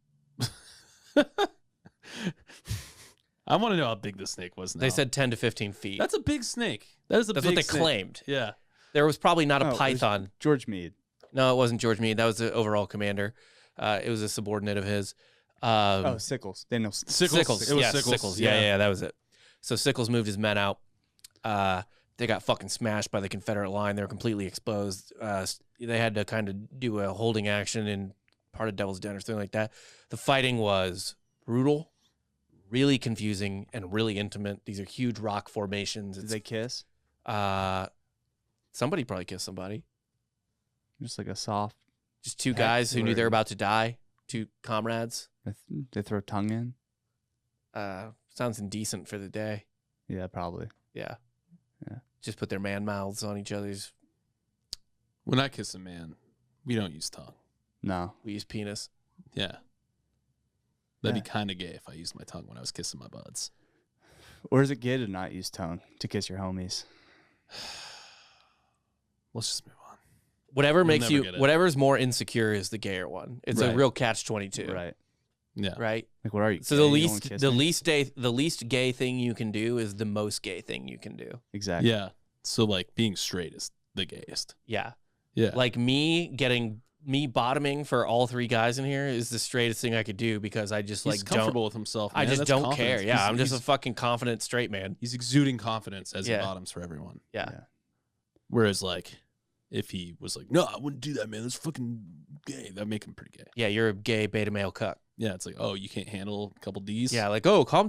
I want to know how big the snake was now. They said 10 to 15 feet. That's a big snake. That's what they claimed. Yeah. There was probably not Oh, a it was python. George Meade. No, it wasn't George Meade. That was the overall commander. It was a subordinate of his. Sickles. Daniel Sickles. It was Yeah, Sickles. Yeah, that was it. So Sickles moved his men out. They got fucking smashed by the Confederate line. They were completely exposed. They had to kind of do a holding action in part of Devil's Den or something like that. The fighting was brutal, really confusing, and really intimate. These are huge rock formations. Did they kiss? Somebody probably kissed somebody. Just like a soft. Just two Heck, guys who knew they were word. about to die. Two comrades. They throw tongue in. Sounds indecent for the day. Yeah, probably. Yeah. Yeah. Just put their man mouths on each other's. When I kiss a man, we don't use tongue. No. We use penis. Yeah. That'd Yeah. be kind of gay if I used my tongue when I was kissing my buds. Or is it gay to not use tongue to kiss your homies? Let's just move on. Whatever We'll makes never you, get it. whatever's more insecure is the gayer one. It's a Right. real catch-22. Right. Yeah. Right. Like, what are you? So gay? You don't wanna kiss me? the least gay thing you can do is the most gay thing you can do. Exactly. Yeah. So like being straight is the gayest. Yeah. Yeah. Like me bottoming for all three guys in here is the straightest thing I could do because I just he's like comfortable don't. with himself. I man. just That's don't confidence. care. Yeah, I'm just a he's, fucking confident straight man. he's exuding confidence as Yeah. he bottoms for everyone. Yeah. Yeah. Whereas like if he was like, no, I wouldn't do that, man. That's fucking gay. That'd make him pretty gay. Yeah, you're a gay beta male cuck. Yeah. It's like, oh, you can't handle a couple D's. Yeah, like calm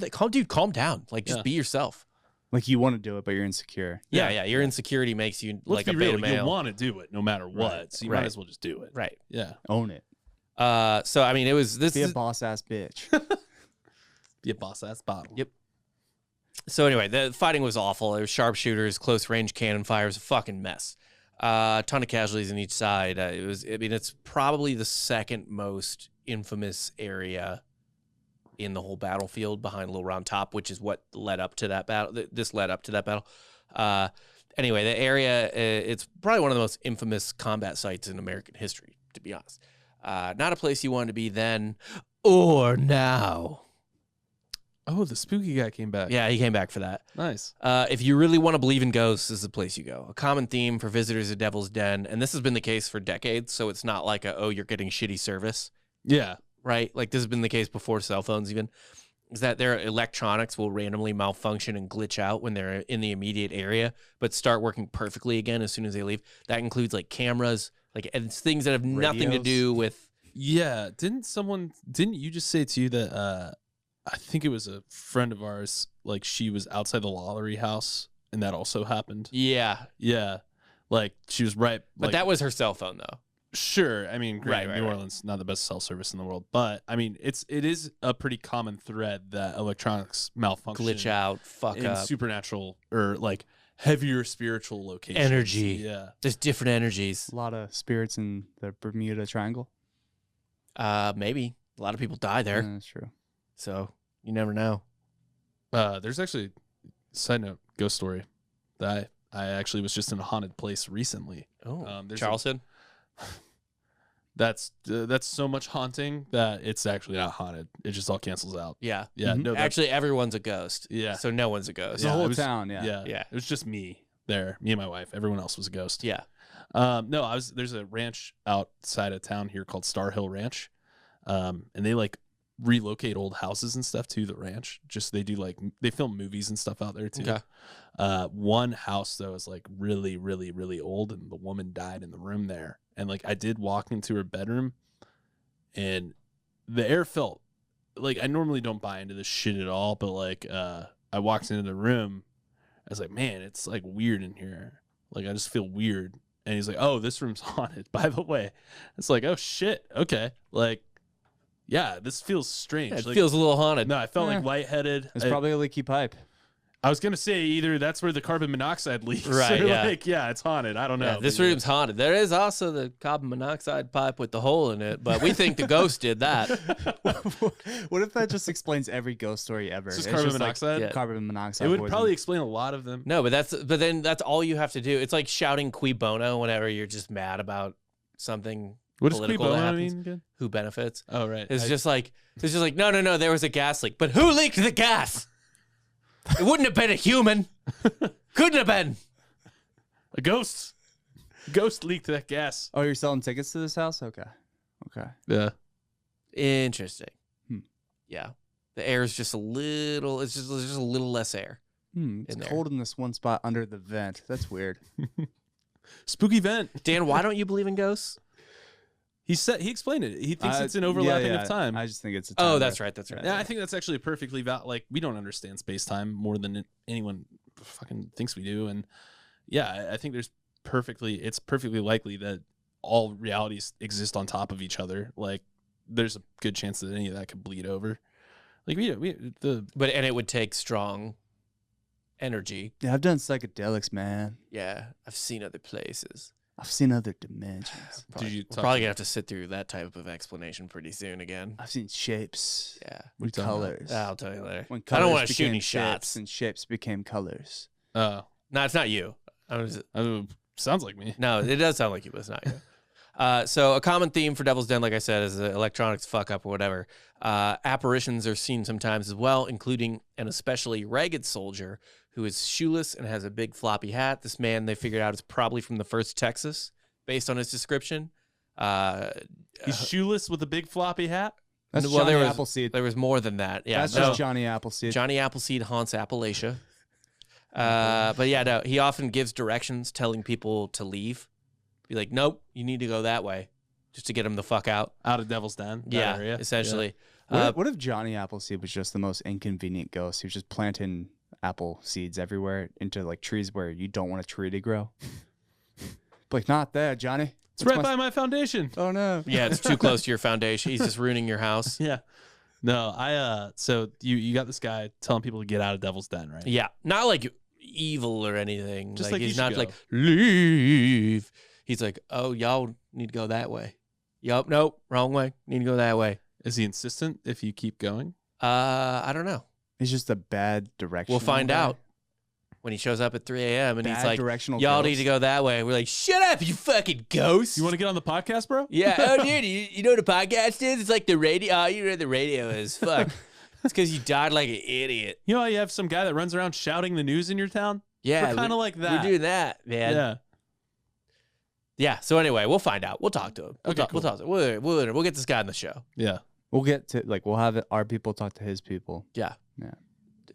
down. Like just Yeah. be yourself. Like you want to do it, but you're insecure. Yeah. Your insecurity makes you Let's like be a beta real. male. You want to do it no matter what. Right. So you Right. might as well just do it. Right. Yeah. Own it. So I mean, it was this. Be a is- boss ass bitch. Be a boss ass bottle. Yep. So anyway, the fighting was awful. There was sharpshooters, close range cannon fire. It was a fucking mess. A ton of casualties on each side. It's probably the second most infamous area in the whole battlefield behind Little Round Top, which is what led up to that battle. This led up to that battle. Anyway, the area, it's probably one of the most infamous combat sites in American history, to be honest. Not a place you wanted to be then or now. Oh, the spooky guy came back. Yeah, he came back for that. Nice. If you really want to believe in ghosts, this is the place you go. A common theme for visitors at Devil's Den, and this has been the case for decades, so it's not like you're getting shitty service, Yeah. right? Like this has been the case before cell phones even, is that their electronics will randomly malfunction and glitch out when they're in the immediate area, but start working perfectly again as soon as they leave. That includes like cameras, like and it's things that have nothing to Radios. do with... Yeah. Didn't you just say too that I think it was a friend of ours, like she was outside the Lollery house and that also happened? Yeah, Yeah. Like she was right. but like, that was her cell phone though. sure. I mean, Right, New right. Orleans, not the best cell service in the world, but I mean, it is a pretty common thread that electronics malfunction, Glitch out, fuck in up. supernatural or like heavier spiritual locations. Energy. Yeah. There's different energies. A lot of spirits in the Bermuda Triangle. Maybe. A lot of people die there, Yeah, that's true. so you never know. There's actually, side note, ghost story that I actually was just in a haunted place recently. Oh, there's Charleston? That's so much haunting that it's actually not haunted. It just all cancels out. Yeah. Yeah, Mhm. no, Actually, everyone's a ghost. Yeah. So no one's a ghost. The Yeah, whole it was- town, yeah. yeah, Yeah. It was just me there, me and my wife. Everyone else was a ghost. Yeah. No, there's a ranch outside of town here called Star Hill Ranch. And they like relocate old houses and stuff to the ranch. Just they film movies and stuff out there too. Okay. One house though is like really, really, really old, and the woman died in the room there. And like I did walk into her bedroom, and the air felt like, I normally don't buy into this shit at all, but like I walked into the room, I was like, man, it's like weird in here. Like I just feel weird. And he's like, oh, this room's haunted, by the way. It's like, oh shit, okay. Like, yeah, this feels strange. Yeah, it like, feels a little haunted. no, I felt like lightheaded. It's probably a leaky pipe. I was gonna say either that's where the carbon monoxide leaks, Right, or yeah. like, yeah, it's haunted. I don't know. Yeah, this but yeah. room's haunted. There is also the carbon monoxide pipe with the hole in it, but we think the ghost did that. What if that just explains every ghost story ever? It's just carbon like monoxide. yeah. carbon monoxide. It would poison. probably explain a lot of them. No, but then that's all you have to do. It's like shouting "Qui bono" whenever you're just mad about something What does qui political that bono happens. mean again? Who benefits? Oh, right. It's just like no, there was a gas leak, but who leaked the gas? It wouldn't have been a human. Couldn't have been. A ghost. Ghost leaked that gas. Oh, you're selling tickets to this house? Okay. Yeah. Interesting. Hmm. Yeah, the air is just a little. It's just a little less air. It's In there. cold in this one spot under the vent. That's weird. Spooky vent. Dan, why don't you believe in ghosts? He explained it. He thinks it's an overlapping of time. I just think it's a Oh, time that's warp. right. That's right. Yeah, I think that's actually perfectly valid. Like, we don't understand space time more than anyone fucking thinks we do, and yeah, I think it's perfectly likely that all realities exist on top of each other. Like, there's a good chance that any of that could bleed over. Like But it would take strong energy. Yeah, I've done psychedelics, man. Yeah, I've seen other places. I've seen other dimensions. Probably, you we're talk probably to- gonna have to sit through that type of explanation pretty soon again. I've seen shapes. Yeah, What are you talking about? Colors. I'll tell you later. When I don't colors want to shoot became any shapes shots. and shapes became colors. No, it's not you. Sounds like me. No, it does sound like you, but it's not you. So a common theme for Devil's Den, like I said, is the electronics fuck up or whatever. Apparitions are seen sometimes as well, including an especially ragged soldier who is shoeless and has a big floppy hat. This man, they figured out, is probably from the 1st Texas, based on his description. He's shoeless with a big floppy hat. That's well, Johnny there was- Appleseed. There was more than that. Yeah, That's no. just Johnny Appleseed. Johnny Appleseed haunts Appalachia. But yeah, no, he often gives directions telling people to leave. Be like, nope, you need to go that way, just to get him the fuck out. Out of Devil's Den. that Yeah, area. essentially. What if Johnny Appleseed was just the most inconvenient ghost? He was just planting apple seeds everywhere into like trees where you don't want a tree to grow. Like, not there, Johnny. It's right by my foundation. Oh no. Yeah, it's too close to your foundation. He's just ruining your house. Yeah. No, so you got this guy telling people to get out of Devil's Den, right? Yeah, not like evil or anything. Just like like you he's should not go. like leave. He's like, oh, y'all need to go that way. Yup, nope, wrong way. Need to go that way. Is he insistent if you keep going? I don't know. It's just a bad direction. We'll find out when he shows up at 3 a.m. and Bad he's like, directional y'all ghost. need to go that way. We're like, shut up, you fucking ghost. You want to get on the podcast, bro? Yeah. Oh, dude, you know what a podcast is? It's like the radio. Oh, you know what the radio is. Fuck. It's because you died like an idiot. You know how you have some guy that runs around shouting the news in your town? Yeah. We're kind of like that. We're doing that, man. Yeah. Yeah. So anyway, we'll find out. We'll talk to him. We'll Okay, talk. We'll talk to him. We'll get this guy on the show. Yeah. We'll get to we'll have our people talk to his people. Yeah.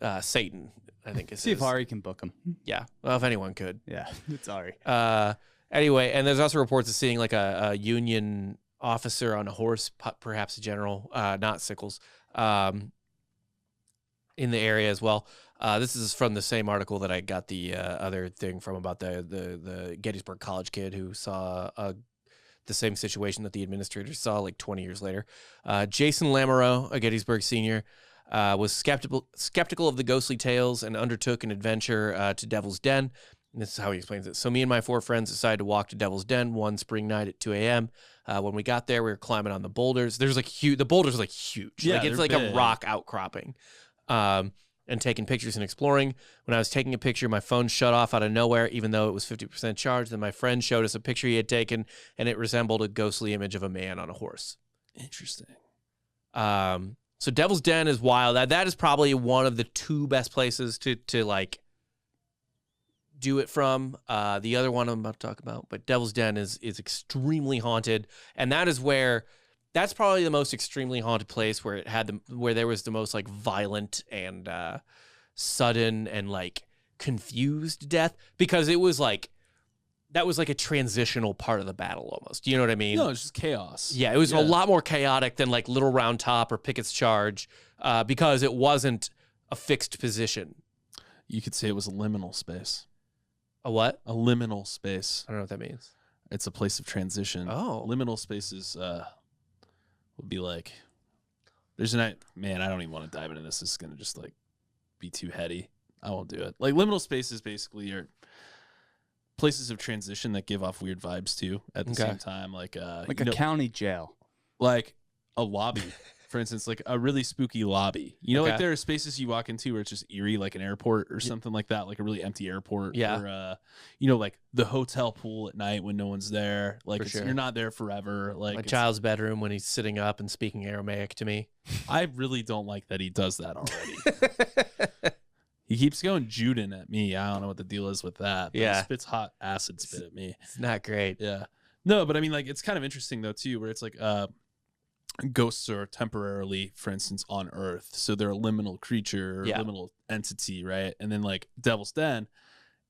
Yeah. Satan, I think is See if his. Ari can book him. Yeah. Well, if anyone could. Yeah, it's Ari. Anyway, and there's also reports of seeing like a Union officer on a horse, perhaps a general, not Sickles, in the area as well. This is from the same article that I got the other thing from about the Gettysburg College kid who saw the same situation that the administrators saw like 20 years later. Jason Lamoureux, a Gettysburg senior, was skeptical of the ghostly tales and undertook an adventure to Devil's Den. And this is how he explains it. So me and my 4 friends decided to walk to Devil's Den one spring night at 2 a.m. When we got there, we were climbing on the boulders. There's like the boulders are like huge. Yeah, like it's they're like big. a rock outcropping. And taking pictures and exploring. When I was taking a picture, my phone shut off out of nowhere, even though it was 50% charged. Then my friend showed us a picture he had taken, and it resembled a ghostly image of a man on a horse. Interesting. So Devil's Den is wild. That is probably one of the 2 best places to like do it from. The other one I'm about to talk about, but Devil's Den is extremely haunted, and that's probably the most extremely haunted place where where there was the most like violent and sudden and like confused death, because it was like that was like a transitional part of the battle almost. You know what I mean? No, it's just chaos. Yeah, it was a lot more chaotic than like Little Round Top or Pickett's Charge, because it wasn't a fixed position. You could say it was a liminal space. A what? A liminal space. I don't know what that means. It's a place of transition. Oh. Liminal spaces would be like, there's an, man, I don't even want to dive into this. This is going to just like be too heady. I won't do it. Like liminal spaces basically are places of transition that give off weird vibes too at the same time. Like a county jail. Like a lobby. For instance, like a really spooky lobby. You know, like there are spaces you walk into where it's just eerie, like an airport or something like that, like a really empty airport. Yeah. Or, you know, like the hotel pool at night when no one's there. Like you're not there forever. Like my child's bedroom when he's sitting up and speaking Aramaic to me. I really don't like that he does that already. He keeps going Juden at me. I don't know what the deal is with that. But he spits hot acid spit at me. It's not great. Yeah. No, but I mean, like, it's kind of interesting though too, where it's like, ghosts are temporarily, for instance, on Earth, so they're a liminal creature, liminal entity, right? And then like Devil's Den,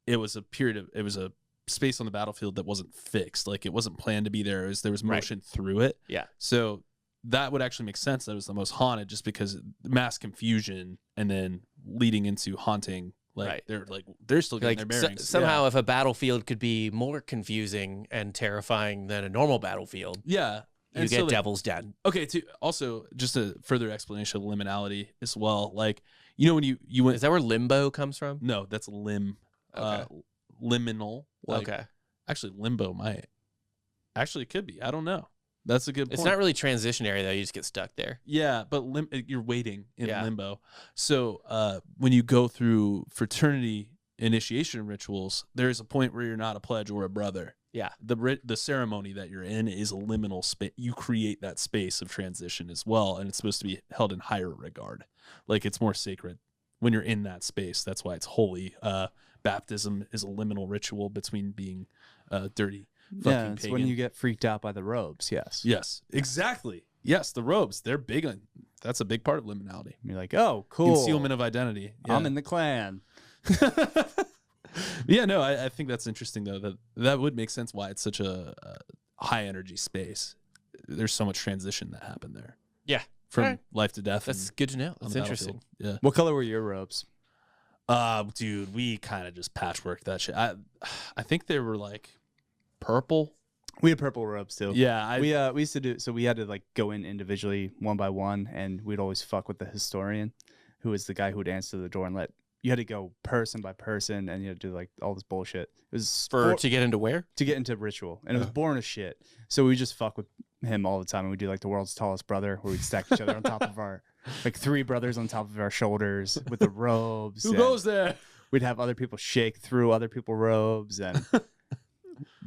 it was a space on the battlefield that wasn't fixed, like it wasn't planned to be there. There was motion through it. Yeah. So that would actually make sense that it was the most haunted, just because mass confusion and then leading into haunting. Like they're still getting their bearings. Somehow, if a battlefield could be more confusing and terrifying than a normal battlefield, you get Devil's Den. Okay, also just a further explanation of liminality as well. Like, you know, when you went, is that where limbo comes from? No, that's limb. Liminal. Like, actually, limbo might. Actually, it could be. I don't know. That's a good point. It's not really transitionary though. You just get stuck there. Yeah, but you're waiting in limbo. So when you go through fraternity initiation rituals, there's a point where you're not a pledge or a brother. Yeah, the ceremony that you're in is a liminal space. You create that space of transition as well, and it's supposed to be held in higher regard. Like, it's more sacred when you're in that space. That's why it's holy. Baptism is a liminal ritual between being dirty. Yeah, it's when you get freaked out by the robes. Yes, exactly. Yes, the robes. They're big on. That's a big part of liminality. You're like, oh, cool. Concealment of identity. Yeah. I'm in the clan. Yeah, no, I think that's interesting though. That would make sense why it's such a high energy space. There's so much transition that happened there. Yeah, from life to death. That's good to know. That's interesting. Yeah. What color were your robes? Dude, we kind of just patchworked that shit. I think they were like purple. We had purple robes too. Yeah, we used to do. So we had to like go in individually, one by one, and we'd always fuck with the historian, who was the guy who would answer the door and let. You had to go person by person, and you had to do like all this bullshit. It was to get into where? To get into ritual, and it was boring as shit. So we just fuck with him all the time, and we do like the world's tallest brother, where we'd stack each other on top of our, like 3 brothers on top of our shoulders with the robes. Who goes there? We'd have other people shake through other people's robes, and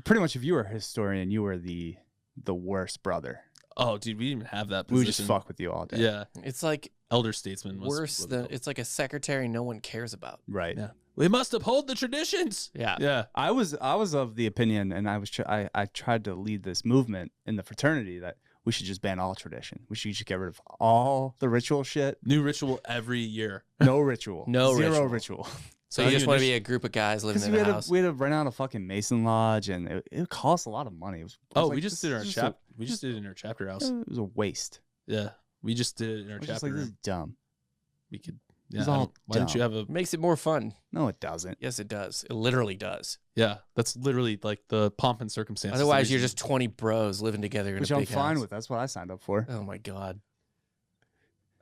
pretty much if you were a historian, you were the worst brother. Oh, dude, we didn't even have that position. We would just fuck with you all day. Yeah, it's like elder statesman was worse than it's like a secretary no one cares about. Right. Yeah. We must uphold the traditions. Yeah. Yeah. I was of the opinion, and I tried to lead this movement in the fraternity that we should just ban all tradition. We should just get rid of all the ritual shit. New ritual every year. No ritual. Zero ritual. So you just want to be a group of guys living in a house? We had to rent out a fucking Mason lodge, and it cost a lot of money. We just did we just did it in our chapter house. It was a waste. Yeah, we just did it in our chapter. Just like, this is dumb. We could. Yeah, why don't you have a? Makes it more fun. No, it doesn't. Yes, it does. It literally does. Yeah, that's literally like the pomp and circumstances. Otherwise, you're just 20 bros living together in a big house. Which I'm fine with. That's what I signed up for. Oh my god.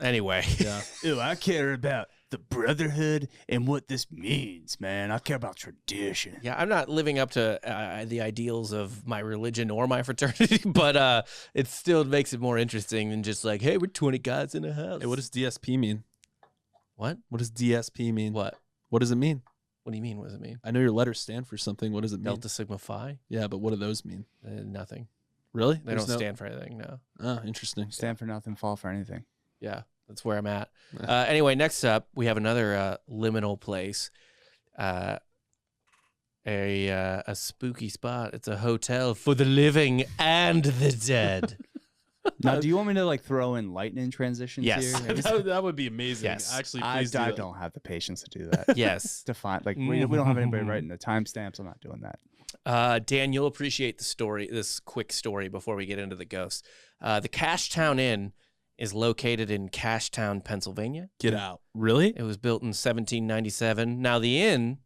Anyway. Yeah. Ew, I care about the brotherhood and what this means, man. I care about tradition. Yeah, I'm not living up to the ideals of my religion or my fraternity, but it still makes it more interesting than just like, hey, we're 20 guys in a house. Hey, what does DSP mean? What? What does DSP mean? What? What does it mean? What do you mean? What does it mean? I know your letters stand for something. What does it mean? Delta Sigma Phi? Yeah, but what do those mean? Nothing. Really? They don't stand for anything, no. Oh, interesting. Stand for nothing, fall for anything. Yeah, that's where I'm at. Anyway, next up, we have another liminal place. a spooky spot. It's a hotel for the living and the dead. Now, do you want me to like throw in lightning transitions Yes. here? that would be amazing. Yes. Actually, I please do it. don't have the patience to do that. Yes. To find like we don't have anybody writing the timestamps. I'm not doing that. Dan, you'll appreciate the story, this quick story before we get into the ghosts. The Cashtown Inn is located in Cashtown, Pennsylvania. Get out. Really? It was built in 1797. Now, the inn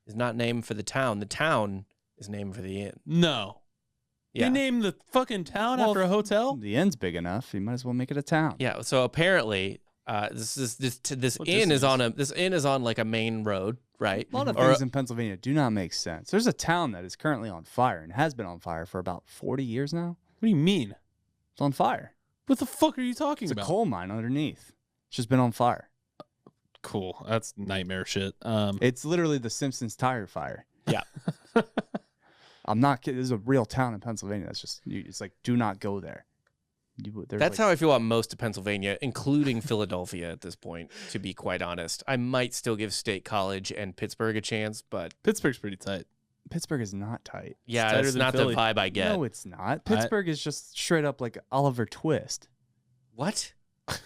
is not named for the town. The town is named for the inn. No. Yeah. They named the fucking town Well, after a hotel? The inn's big enough. You might as well make it a town. Yeah. So apparently, this What inn is distance? this inn is on like a main road, right? A lot of Or- things in Pennsylvania do not make sense. There's a town that is currently on fire and has been on fire for about 40 years now. What do you mean? It's on fire. What the fuck are you talking It's a about? coal mine underneath. It's just been on fire. Cool. That's nightmare shit. It's literally the Simpsons tire fire. Yeah. I'm not kidding. There's a real town in Pennsylvania that's just, it's like, do not go there. That's how I feel about most of Pennsylvania, including Philadelphia at this point, to be quite honest. I might still give State College and Pittsburgh a chance, but Pittsburgh's pretty tight. Pittsburgh is not tight. yeah, tighter it's than not Philly. the vibe I get. No, it's not. Pittsburgh is just straight up like Oliver Twist. What? What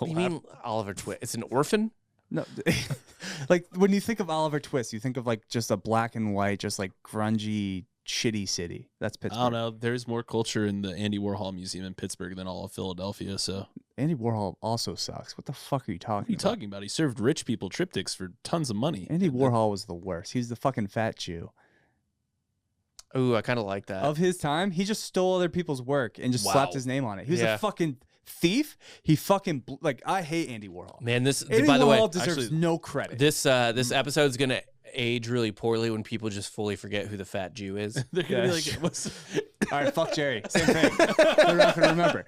do you mean Oliver Twist? It's an orphan? No, like when you think of Oliver Twist, you think of like just a black and white, just like grungy, shitty city. That's I Pittsburgh. don't know. There's more culture in the Andy Warhol Museum in Pittsburgh than all of Philadelphia. So Andy Warhol also sucks. What the fuck are you talking what are you about? talking about? He served rich people triptychs for tons of money. Andy Warhol was the worst. He was the fucking fat Jew. Ooh, I kind of like that. Of his time, he just stole other people's work and just Wow. slapped his name on it. He was Yeah. a fucking thief. He fucking like I hate Andy Warhol. Man, this Andy by the way, Warhol deserves actually- no credit. this episode's gonna age really poorly when people just fully forget who the fat Jew is. They're gonna be Yeah, like, sure. what's... All right, fuck Jerry. Same thing. They're not gonna remember.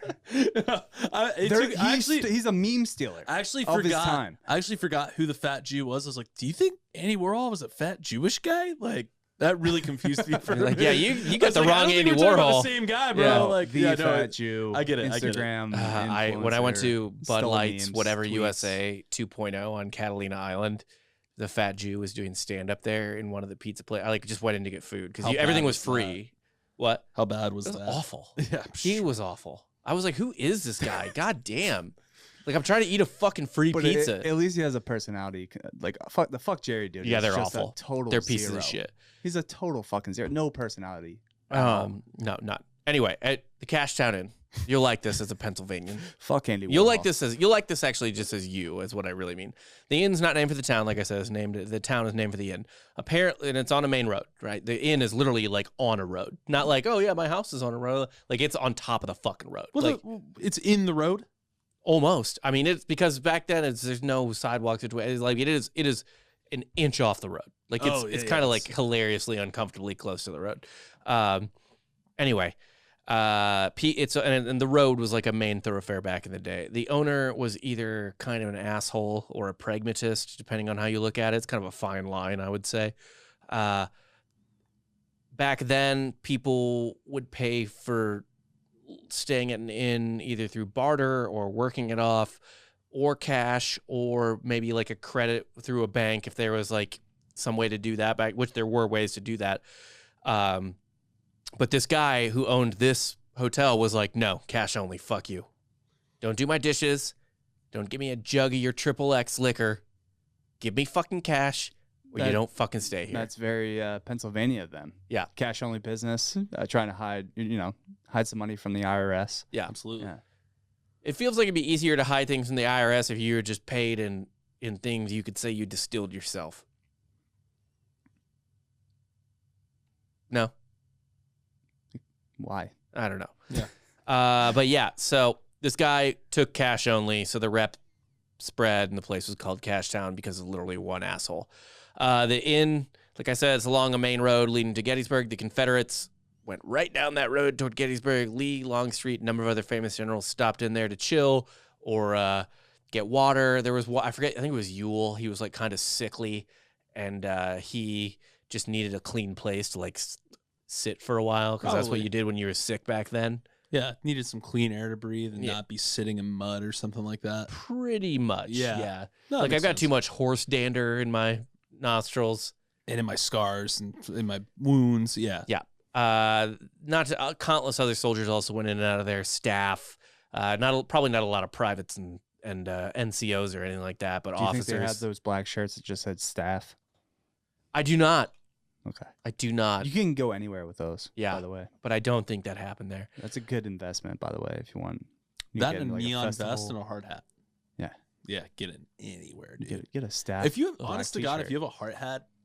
He's a meme stealer. I actually of his forgot. time. I actually forgot who the fat Jew was. I was like, do you think Andy Warhol was a fat Jewish guy? Like that really confused me for a Like, minute. yeah, you I got was the like, I wrong don't think Andy we're talking about Warhol. the same guy, bro. Yeah. Like, The yeah, fat no, Jew. I get it, I get it. Instagram. When I went influencer, to Bud stole Light's memes, Whatever tweets. USA 2.0 on Catalina Island, the fat Jew was doing stand up there in one of the pizza places. I like just went in to get food because How everything bad was was free. What? How bad was It was that? awful. Yeah, He was awful. I was like, who is this guy? God damn. Like, I'm trying to eat a fucking free But pizza. at least he has a personality. Like fuck Jerry, dude. Yeah, He's they're just a awful. total They're pieces zero. of shit. He's a total fucking zero. No personality. at all. No, not. Anyway, at the Cashtown Inn, you'll like this as a Pennsylvanian. Fuck Andy. You'll Warhol. like this actually just as you, is what I really mean. The inn's not named for the town, like I said. The town is named for the inn. Apparently, and it's on a main road, right? The inn is literally like on a road, not like, oh yeah, my house is on a road. Like it's on top of the fucking road. Well, Like it's in the road. almost. I mean, it's because back then there's no sidewalks. It's like it is an inch off the road. Like it's Oh, yeah, it's yeah, kind of it's- like hilariously uncomfortably close to the road. Anyway, and the road was like a main thoroughfare back in the day. The owner was either kind of an asshole or a pragmatist, depending on how you look at it. It's kind of a fine line, I would say. Back then, people would pay for staying at an inn either through barter or working it off, or cash, or maybe like a credit through a bank if there was like some way to do that back, which there were ways to do that. But this guy who owned this hotel was like, no, cash only, fuck you. Don't do my dishes. Don't give me a jug of your XXX liquor. Give me fucking cash or you That- don't fucking stay here. That's very Pennsylvania of them. Yeah. Cash only business. Trying to hide some money from the IRS. Yeah. Absolutely. Yeah. It feels like it'd be easier to hide things from the IRS if you were just paid in things you could say you distilled yourself. No? Why? I don't know. Yeah. But yeah, so this guy took cash only, so the rep spread and the place was called Cashtown because of literally one asshole. The inn, like I said, it's along a main road leading to Gettysburg. The Confederates went right down that road toward Gettysburg. Lee, Longstreet, a number of other famous generals stopped in there to chill or get water. There was, I think it was Ewell. He was like kind of sickly, and he just needed a clean place to like sit for a while because that's what Probably. you did when you were sick back then. Yeah, needed some clean air to breathe and Yeah. not be sitting in mud or something like that. Pretty much, Yeah. yeah. No, that Like makes I've got sense. too much horse dander in my nostrils. And in my scars and in my wounds. Yeah. Yeah. Not to, countless other soldiers also went in and out of there. Staff, probably not a lot of privates and NCOs or anything like that, but Do you officers. think they had those black shirts that just said staff? I do not. Okay. I do not. You can go anywhere with those. Yeah. By the way, But I don't think that happened there. that's a good investment. By the way, if you want you That get, and a like, neon festival. vest and a hard hat. Yeah. Yeah, get it anywhere, dude. Get a staff. If you have, black honest to God, if t-shirt. you have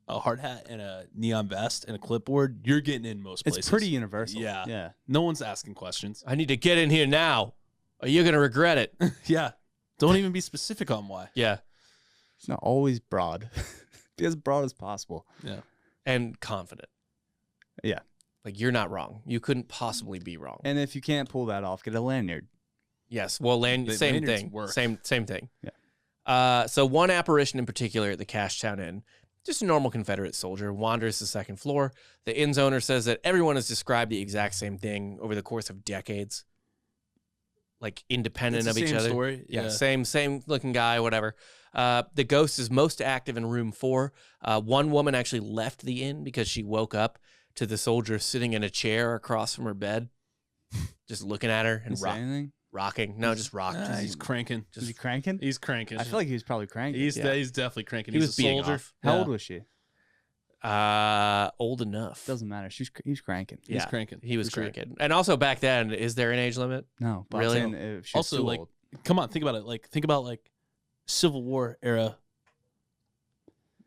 a hard hat and a neon vest and a clipboard, you're getting in most places. It's pretty universal. Yeah. Yeah. No one's asking questions. I need to get in here now, or you're going to regret it. Yeah. Don't even be specific on why. Yeah. It's not always broad. Be as broad as possible. Yeah. And confident. Yeah. Like, you're not wrong. You couldn't possibly be wrong. And if you can't pull that off, get a lanyard. Yes. Well, The same lanyards thing. work. Same thing. Yeah. So one apparition in particular at the Cashtown Inn, just a normal Confederate soldier, wanders the second floor. The inn's owner says that everyone has described the exact same thing over the course of decades. Like, independent It's of the each same other. story. Yeah, same looking guy, whatever. The ghost is most active in room 4. One woman actually left the inn because she woke up to the soldier sitting in a chair across from her bed, just looking at her and Say anything? rocking. No, just rock. He's cranking. Is he cranking? He's cranking. I feel like he was probably cranking. he's yeah. he's definitely cranking. He He's was a being soldier. off. How Yeah. old was she? Old enough. Doesn't matter. He's cranking. He's Yeah, cranking. He was for sure. cranking. And also back then, is there an age limit? No, but Really? I'm saying if she's Also, too like, old. come on, think about it. Like, think about like Civil War era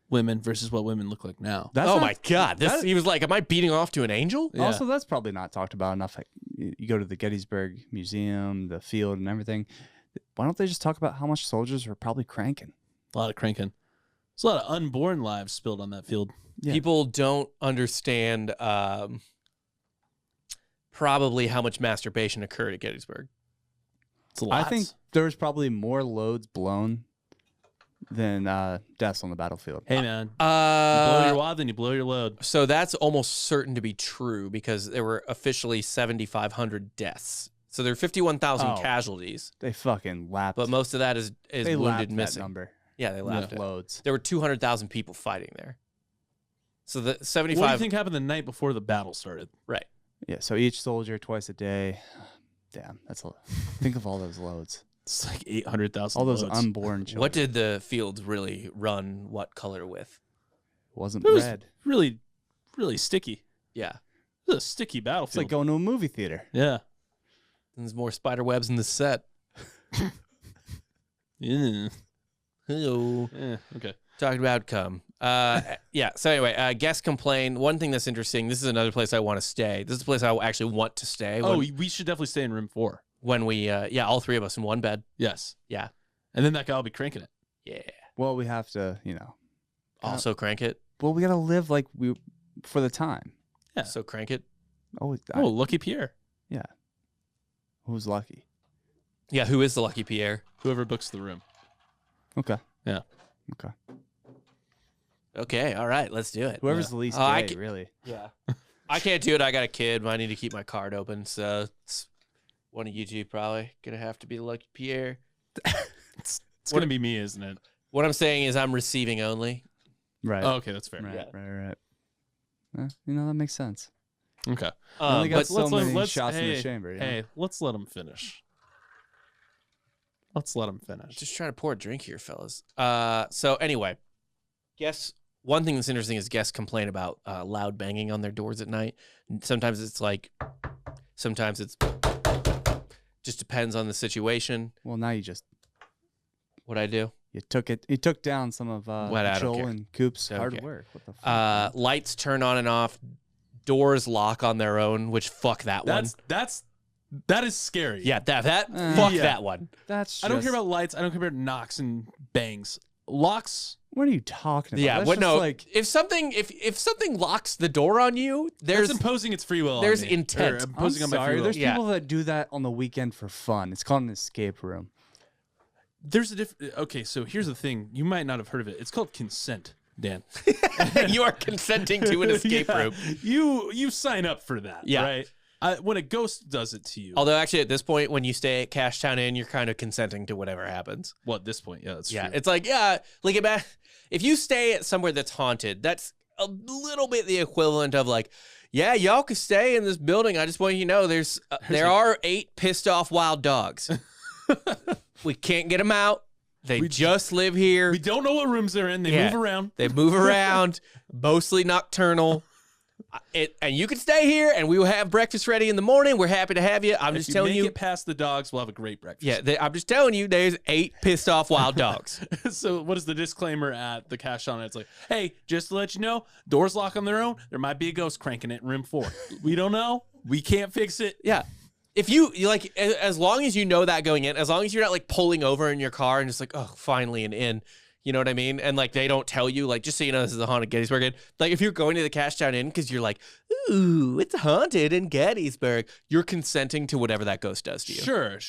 women versus what women look like now. That's Oh not- my God. that- He was like, am I beating off to an angel? Yeah. Also, that's probably not talked about enough. Like, you go to the Gettysburg Museum, the field, and everything. Why don't they just talk about how much soldiers were probably cranking? A lot of cranking. There's a lot of unborn lives spilled on that field. Yeah. People don't understand probably how much masturbation occurred at Gettysburg. It's a lot. I think there was probably more loads blown than deaths on the battlefield. Hey man, you blow your Uh, wad, then you blow your load. so that's almost certain to be true because there were officially 7,500 deaths. So there are 51,000 Oh. casualties, They fucking lapped. but most of that is they wounded lapped and missing. that number. Yeah, they laughed Yeah. at it. Loads. There were 200,000 people fighting there. So the What do 75 you think happened the night before the battle started? right. Yeah. So each soldier twice a day. Damn, that's a. Think of all those loads. It's like 800,000. All those loads. unborn children. What did the fields really run what color with? Wasn't It was red. really, really sticky. Yeah. It was a sticky It's battlefield. like going to a movie theater. yeah. There's more spider webs in the set. Yeah. Hello. Okay. Talking about cum. Yeah. So anyway, guests complain. One thing that's interesting. This is another place I want to stay. This is a place I actually want to stay. Oh, When, we should definitely stay in room 4. when we, all 3 of us in one bed. Yes. Yeah. And then that guy will be cranking it. Yeah. Well, we have to, Also crank it. Well, we gotta live like we for the time. Yeah. So crank it. Oh, Oh, lucky Pierre. who's lucky? Yeah. Who is the lucky Pierre? Whoever books the room. Okay. Yeah. Okay. Okay. All right. Let's do it. Whoever's the least Oh, I gay, ca- really. Yeah. I can't do it. I got a kid. I need to keep my card open. So it's one of you two probably gonna have to be the lucky Pierre. It's going to be me, isn't it? What I'm saying is I'm receiving only. Right. Oh, okay, that's fair. right. yeah. Right. That makes sense. Okay. You only got But so many let's- shots in hey, the chamber. Hey, let's let him finish. Let's let him finish. just trying to pour a drink here, fellas. So anyway, one thing that's interesting is guests complain about loud banging on their doors at night. Sometimes it's just depends on the situation. Well, now you just What I do. you took down some of What, I don't Joel care. and Coop's Don't hard care. work. What the fuck? Lights turn on and off. Doors lock on their own, which fuck that one. That is scary. Yeah, that Uh, fuck yeah. that one. That's I don't just- care about lights. I don't care about knocks and bangs. Locks. What are you talking about? Yeah, That's what just no. like if something locks the door on you, There's there's imposing its free will. there's on me. intent. Or I'm imposing on my sorry. free will. There's Yeah. people that do that on the weekend for fun. It's called an escape room. There's a Okay, so here's the thing. You might not have heard of it. It's called consent, Dan. you are consenting to an escape Yeah. room. You sign up for that. Yeah. Right. When a ghost does it to you. Although actually at this point, when you stay at Cashtown Inn, you're kind of consenting to whatever happens. Well, at this point, yeah, that's Yeah, true. it's like if you stay at somewhere that's haunted, that's a little bit the equivalent of like, yeah, y'all can stay in this building. I just want you to know there are 8 pissed off wild dogs. We can't get them out. They just live here. We don't know what rooms they're in. They move around. They move around, mostly nocturnal. And you can stay here, and we will have breakfast ready in the morning. We're happy to have you. I'm just telling you. Get past the dogs, we'll have a great breakfast. Yeah, I'm just telling you. There's 8 pissed off wild dogs. So what is the disclaimer at the cash on it? It's like, hey, just to let you know, doors lock on their own. There might be a ghost cranking it in room 4. We don't know. We can't fix it. Yeah. If you like, as long as you know that going in, as long as you're not like pulling over in your car and just like, oh, finally an inn. You know what I mean? And like they don't tell you, like, just so you know, this is a haunted Gettysburg Inn. Like if you're going to the Cashtown Inn because you're like, ooh, it's haunted in Gettysburg, you're consenting to whatever that ghost does to you. Sure.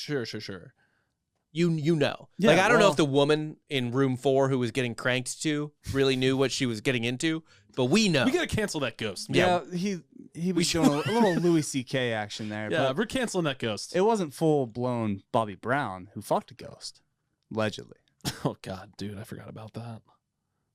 You know. Yeah, like I don't know if the woman in room 4 who was getting cranked to really knew what she was getting into, but we know. We gotta cancel that ghost. Yeah, he was showing a little Louis C.K. action there. Yeah, but we're canceling that ghost. it wasn't full blown Bobby Brown who fucked a ghost, allegedly. Oh God, dude, I forgot about that.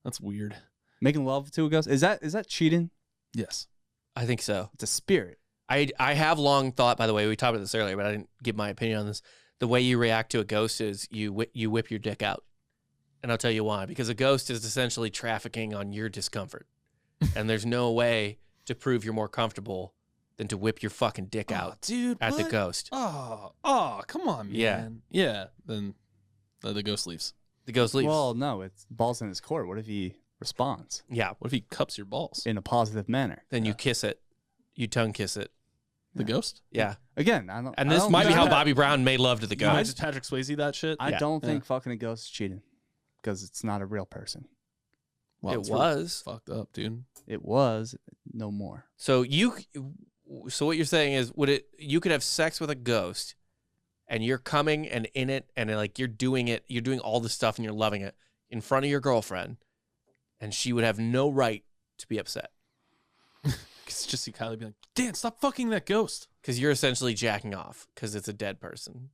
That's weird. Making love to a ghost, is that cheating? Yes. I think so. It's a spirit. I have long thought, by the way, we talked about this earlier, but I didn't give my opinion on this. The way you react to a ghost is you whip your dick out. And I'll tell you why. Because a ghost is essentially trafficking on your discomfort. And there's no way to prove you're more comfortable than to whip your fucking dick out dude, at the what? ghost. Oh, come on, man. Yeah. Then the ghost leaves. The ghost leaves. Well, no, it's balls in his court. What if he responds yeah. What if he cups your balls? in a positive manner? Then you kiss it. You tongue kiss it. The ghost? Yeah. Again, I don't. And I this don't might be think how that- Bobby Brown made love to the You know, ghost. just Patrick Swayze that shit. I Yeah. don't think fucking a ghost is cheating because it's not a real person. Wow, It it's really was. fucked up, dude. It was no more. So what you're saying is, you could have sex with a ghost, and you're coming and in it, and like you're doing all the stuff, and you're loving it in front of your girlfriend, and she would have no right to be upset It's just see Kylie be like, Dan, stop fucking that ghost. because you're essentially jacking off because it's a dead person.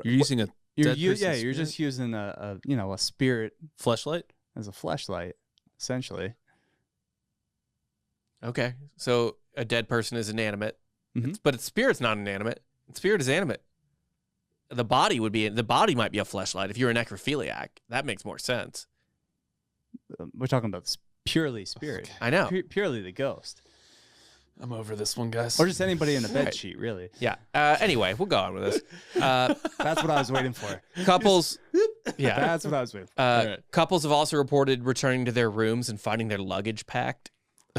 You're using a You're dead you're person's just using a spirit fleshlight. as a fleshlight, essentially. Okay, so a dead person is inanimate, Mhm. but spirit's not inanimate. Spirit is animate. The body might be a fleshlight if you're a necrophiliac. That makes more sense. We're talking about purely spirit. I know. Purely the ghost. I'm over this one, guys. Or just anybody in a bed Right. sheet, really. Yeah. Anyway, we'll go on with this. That's what I was waiting for. Couples. Yeah. That's what I was waiting for. right. Couples have also reported returning to their rooms and finding their luggage packed.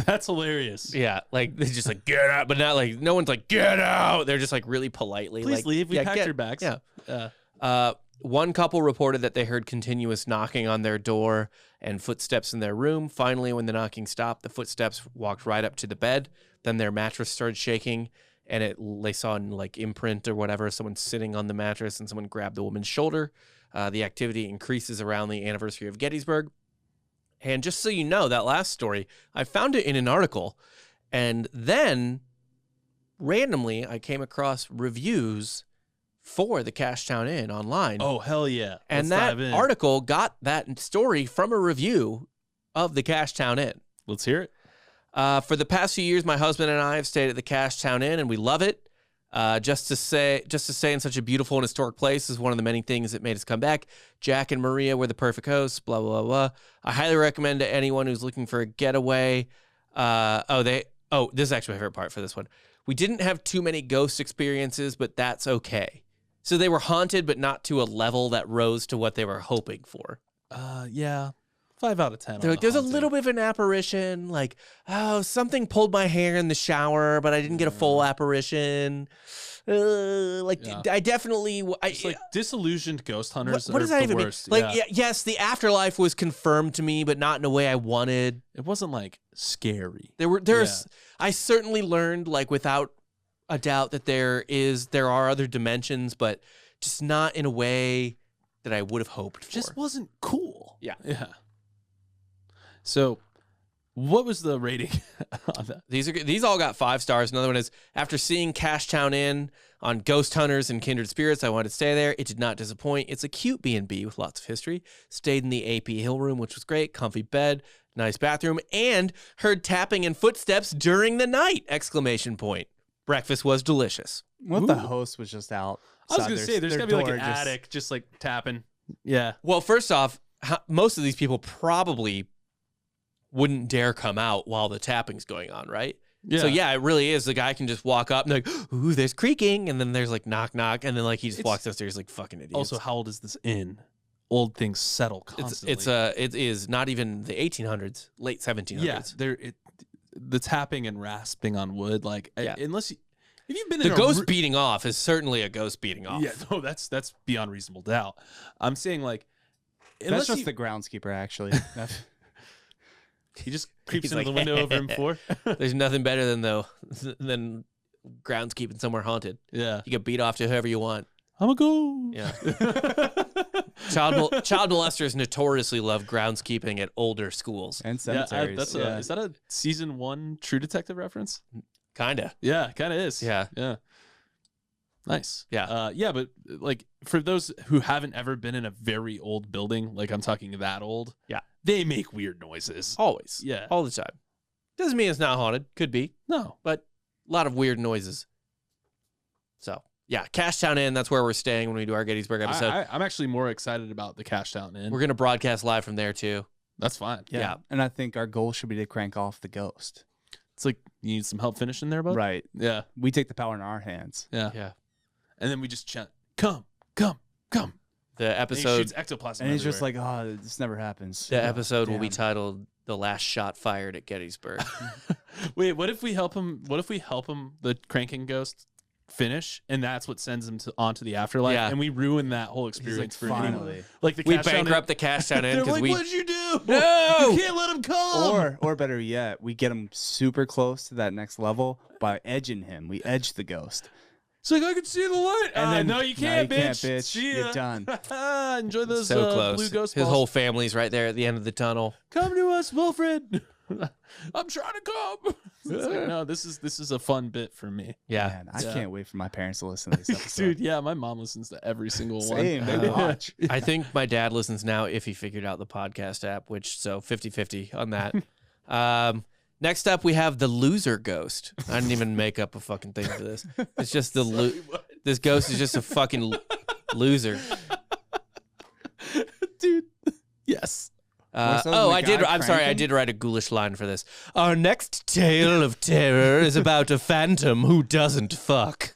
That's hilarious. Yeah, like they just like get out, but not like no one's like get out. They're just like really politely Please like leave. We yeah, packed your bags. Yeah. One couple reported that they heard continuous knocking on their door and footsteps in their room. Finally, when the knocking stopped, the footsteps walked right up to the bed. Then their mattress started shaking, and they saw an like imprint or whatever, someone sitting on the mattress, and someone grabbed the woman's shoulder. The activity increases around the anniversary of Gettysburg. And just so you know, that last story, I found it in an article, and then randomly I came across reviews for the Cashtown Inn online. Oh, hell yeah. and Let's dive that in. article got that story from a review of the Cashtown Inn. Let's hear it. For the past few years, my husband and I have stayed at the Cashtown Inn, and we love it. Just to stay in such a beautiful and historic place is one of the many things that made us come back. Jack and Maria were the perfect hosts, blah, blah, blah. I highly recommend to anyone who's looking for a getaway. This is actually my favorite part for this one. We didn't have too many ghost experiences, but that's okay. So they were haunted, but not to a level that rose to what they were hoping for. Yeah. 5 out of 10. They're like, there's a little bit of an apparition, like, oh, something pulled my hair in the shower, but I didn't get a full apparition. I definitely, It's like disillusioned ghost hunters. what does that even worst. mean? Like, yes, the afterlife was confirmed to me, but not in a way I wanted. It wasn't like scary. I certainly learned, like, without a doubt that there are other dimensions, but just not in a way that I would have hoped for. Just wasn't cool. Yeah. Yeah. So What was the rating on that? These all got 5 stars. Another one is, after seeing Cashtown Inn on Ghost Hunters and Kindred Spirits, I wanted to stay there. It did not disappoint. It's a cute B&B with lots of history. Stayed in the AP Hill room, which was great. Comfy bed, nice bathroom, and heard tapping and footsteps during the night! ! Breakfast was delicious. What if the host was just out? I was going to say, there's got to be like an attic just like tapping. Yeah. Well, first off, most of these people probably wouldn't dare come out while the tapping's going on, right? Yeah. So yeah, it really is. The guy can just walk up and like, ooh, there's creaking, and then there's like knock knock, and then like he just walks downstairs like fucking idiots. Also, how old is this inn? Old things settle constantly. It is not even the 1800s, late 1700s. Yeah, the tapping and rasping on wood, like unless if you've been the in ghost beating off is certainly a ghost beating off. Yeah, no, that's beyond reasonable doubt. I'm saying like that's just the groundskeeper actually. He just creeps He's into the like, window over M4. There's nothing better than groundskeeping somewhere haunted. Yeah, You can beat off to whoever you want. I'm a go. Yeah. Child molesters notoriously love groundskeeping at older schools. And cemeteries. Is that a season 1 True Detective reference? Kinda. Yeah, kind of is. Yeah. Yeah. Nice. Yeah. Yeah, but like for those who haven't ever been in a very old building, like I'm talking that old. Yeah. They make weird noises. Always. Yeah. All the time. Doesn't mean it's not haunted. Could be. No. But a lot of weird noises. So, yeah. Cashtown Inn, that's where we're staying when we do our Gettysburg episode. I'm actually more excited about the Cashtown Inn. We're going to broadcast live from there, too. That's fine. Yeah. And I think our goal should be to crank off the ghost. It's like, you need some help finishing there, bud? Right. Yeah. We take the power in our hands. Yeah. Yeah. And then we just chant, come, come, come. The And he episode shoots ectoplasm And he's just everywhere. like, oh, this never happens. the episode will be damn. titled "The Last Shot Fired at Gettysburg." Wait, what if we help him? What if we help him, the cranking ghost, finish, and that's what sends him onto the afterlife, Yeah. and we ruin that whole experience for anyone? finally. Like the We Cashtown bankrupt the Cashtown Inn They're because like, we. what'd you do? No! You can't let him come. Or better yet, we get him super close to that next level by edging him. We edge the ghost. it's like, I can see the light. And then, no, you can't, bitch. See You're ya. done. Enjoy those So close. blue ghost His balls. whole family's right there at the end of the tunnel. Come to us, Wilfred. I'm trying to come. It's like, no, this is a fun bit for me. Yeah. Man, I Yeah. can't wait for my parents to listen to this episode. Dude, yeah, my mom listens to every single Same, one. they watch. I think my dad listens now if he figured out the podcast app, which so 50-50 on that. Next up, we have the loser ghost. I didn't even make up a fucking thing for this. It's just this ghost is just a fucking loser. Dude, yes. What's up with the guy I'm sorry, I cranking? did write a ghoulish line for this. Our next tale of terror is about a phantom who doesn't fuck.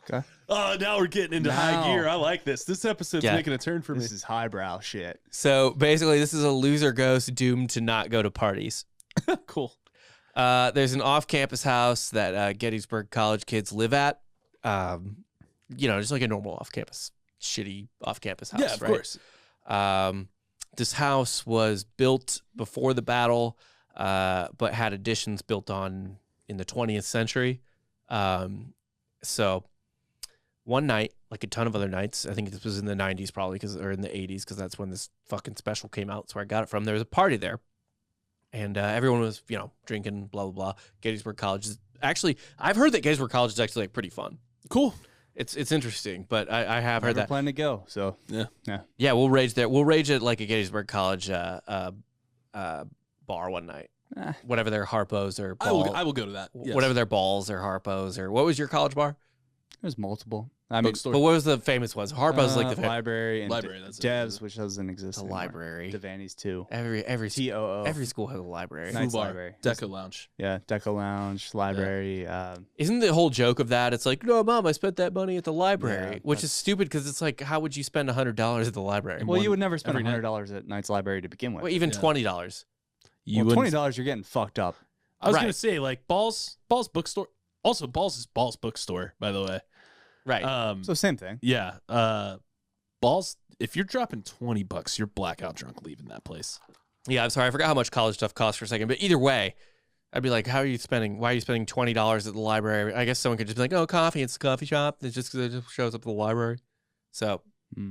Okay. Oh, now we're getting into high Now. gear. I like this. This episode's Yeah. making a turn for me. This is highbrow shit. So basically, this is a loser ghost doomed to not go to parties. Cool. There's an off-campus house that Gettysburg College kids live at. Just like a normal off-campus, shitty off-campus house. Yeah, of right? course. This house was built before the battle, but had additions built on in the 20th century. So one night, like a ton of other nights, I think this was in the 90s probably, or in the 80s, because that's when this fucking special came out. That's where I got it from. There was a party there. And everyone was, drinking, blah, blah, blah. Gettysburg College is actually, I've heard that Gettysburg College is actually like pretty fun. Cool. It's interesting, but I have heard Never that. plan to go. So Yeah, we'll rage there. We'll rage at like a Gettysburg College bar one night. Whatever their harpos or I ball, will go to that. Yes. whatever their balls or harpos or what was your college bar? there's multiple. I mean, Bookstore. But what was the famous ones? Harpos is like the library and Library, that's it. Devs, which doesn't exist. The anymore. library. Devaney's too. every TOO. every school has a library. Nice Foo Bar, library. Deco Lounge. Yeah, Deco Lounge, library. Isn't the whole joke of that? It's like, no, mom, I spent that money at the library, Yeah, which is stupid because it's like, how would you spend $100 at the library? well, you would never spend every night. $100 at Knight's Library to begin with. Well, even Yeah. $20. You well, wouldn't- $20 you're getting fucked up. I was Right. gonna say like Balls bookstore. Also, Balls is Balls bookstore, by the way. Right. So same thing. Yeah. Balls. If you're dropping $20, you're blackout drunk leaving that place. Yeah, I'm sorry. I forgot how much college stuff costs for a second. But either way, I'd be like, why are you spending $20 at the library? I guess someone could just be like, oh, coffee. It's a coffee shop. It just shows up at the library. So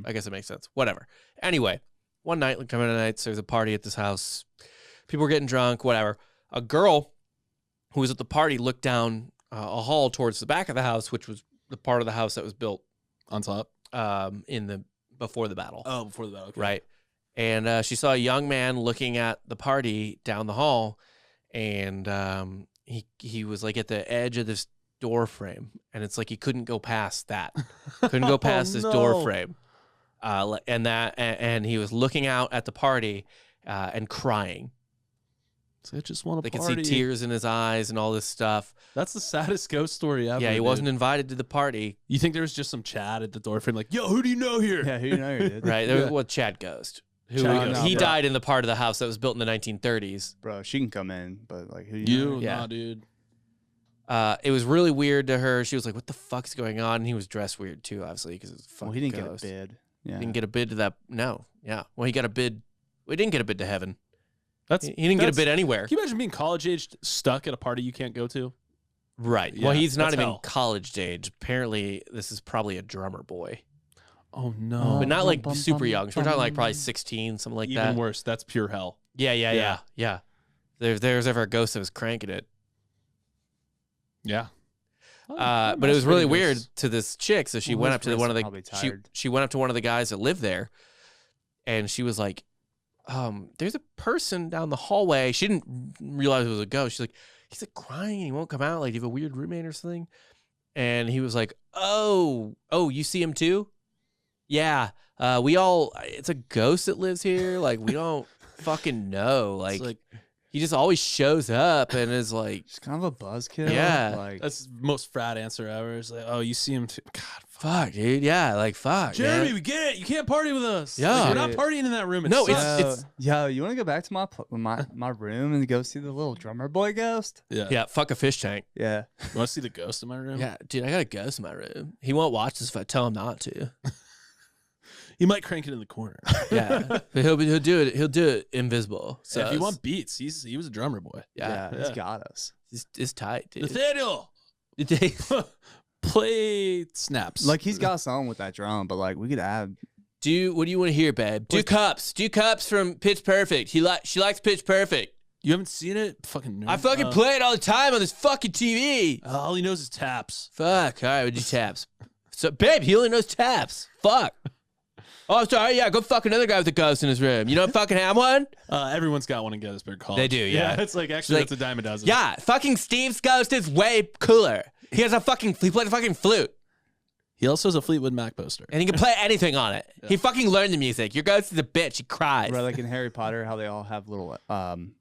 I guess it makes sense. Whatever. Anyway, one night, like coming nights, there's a party at this house. People were getting drunk, whatever. A girl who was at the party looked down a hall towards the back of the house, which was the part of the house that was built On top. before the battle. Oh, before the battle. Okay. Right. And she saw a young man looking at the party down the hall, and he was like at the edge of this door frame, and it's like he couldn't go past that. Couldn't go past this door frame. And he was looking out at the party and crying. So I just want to They party. could see tears in his eyes and all this stuff. That's the saddest ghost story ever. Yeah, he dude. wasn't invited to the party. You think there was just some Chad at the door frame, like, yo, who do you know here? Yeah, who you know, dude? Right. There was Chad Ghost. Who Chad Ghost, he bro. died in the part of the house that was built in the 1930s. Bro, she can come in, but like, who You, Yeah. nah, dude. It was really weird to her. She was like, "What the fuck's going on?" And he was dressed weird too, obviously, because it's fucking Well, he didn't ghost. get a bid. Yeah. He didn't get a bid to that. No, yeah. Well, he got a bid. We didn't get a bid to heaven. That's He didn't get a bid anywhere. Can you imagine being college aged, stuck at a party you can't go to? Right. Yeah, Well, he's not that's even hell. college age. Apparently, this is probably a drummer boy, Oh no! but not like super young. So we're talking like probably 16, something like Even that. worse. That's pure hell. Yeah. If there's ever a ghost that was cranking it. Yeah. But it was really weird to this chick. So she Well, went his up to one of wrists the are probably she, tired. she went up to one of the guys that lived there, and she was like, "There's a person down the hallway." She didn't realize it was a ghost. She's like, "He's like crying and he won't come out. Like, do you have a weird roommate or something?" And he was like, "Oh, you see him too? Yeah. It's a ghost that lives here. Like, we don't fucking know. It's Like he just always shows up and is like." Just kind of a buzzkill. Yeah. Like, That's the most frat answer ever. It's like, oh, you see him too. God, Fuck, dude. Yeah, like fuck. Jeremy, man. we get it. You can't party with us. Yeah. Like, we're not partying in that room. It No, sucks. yo, you want to go back to my room and go see the little drummer boy ghost? Yeah. Yeah, fuck a fish tank. Yeah. You want to see the ghost in my room? Yeah, dude, I got a ghost in my room. He won't watch this if I tell him not to. He might crank it in the corner. Yeah, but he'll do it. He'll do it invisible. So So if you want beats, he was a drummer boy. yeah, He's Yeah. got us. it's tight, dude. Nathaniel, play snaps. Like, he's got something with that drum, but like, we could add. What do you want to hear, babe? Do cups from Pitch Perfect. She likes Pitch Perfect. You haven't seen it? Fucking nerd. I fucking play it all the time on this fucking TV. All he knows is taps. Fuck. All right, we do taps. So, babe, he only knows taps. Fuck. Oh, I'm sorry. Yeah, go fuck another guy with a ghost in his room. You don't fucking have one? Everyone's got one in Gettysburg College. They do, yeah. It's like, actually, Like, that's a dime a dozen. Yeah, fucking Steve's ghost is way cooler. He plays a fucking flute, He also has a Fleetwood Mac poster. and he can play anything on it. He fucking learned the music. Your ghost is a bitch. He cries. Right, like in Harry Potter, how they all have little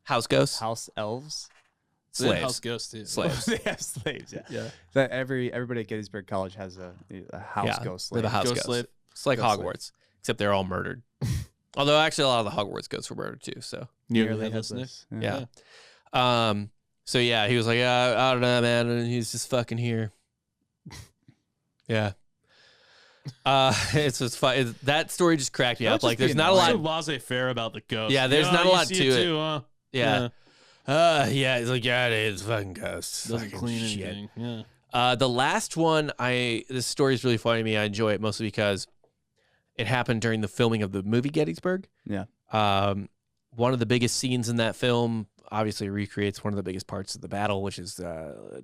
House ghosts, house elves. They have slaves, House Ghost, too. slaves. They have slaves. Yeah. Yeah. That everybody at Gettysburg College has a house Yeah, ghost they're slave. the house Ghost ghosts. slave. It's like Ghost Hogwarts, except they're all murdered. Although actually, a lot of the Hogwarts ghosts were murdered too. So Nearly headless Nick. headless. yeah. So yeah, he was like, I don't know, man, and he's just fucking here. Yeah. It's just fun. That story just cracked me up. Like, there's not a lot. So laissez-faire about the ghost. Yeah, there's not a you lot see to it. Too, huh? Yeah. Yeah. He's like, yeah, it is fucking ghosts. Doesn't Fucking clean shit. anything. Yeah. The last one, this story is really funny to me. I enjoy it mostly because it happened during the filming of the movie Gettysburg. Yeah. One of the biggest scenes in that film obviously recreates one of the biggest parts of the battle, which is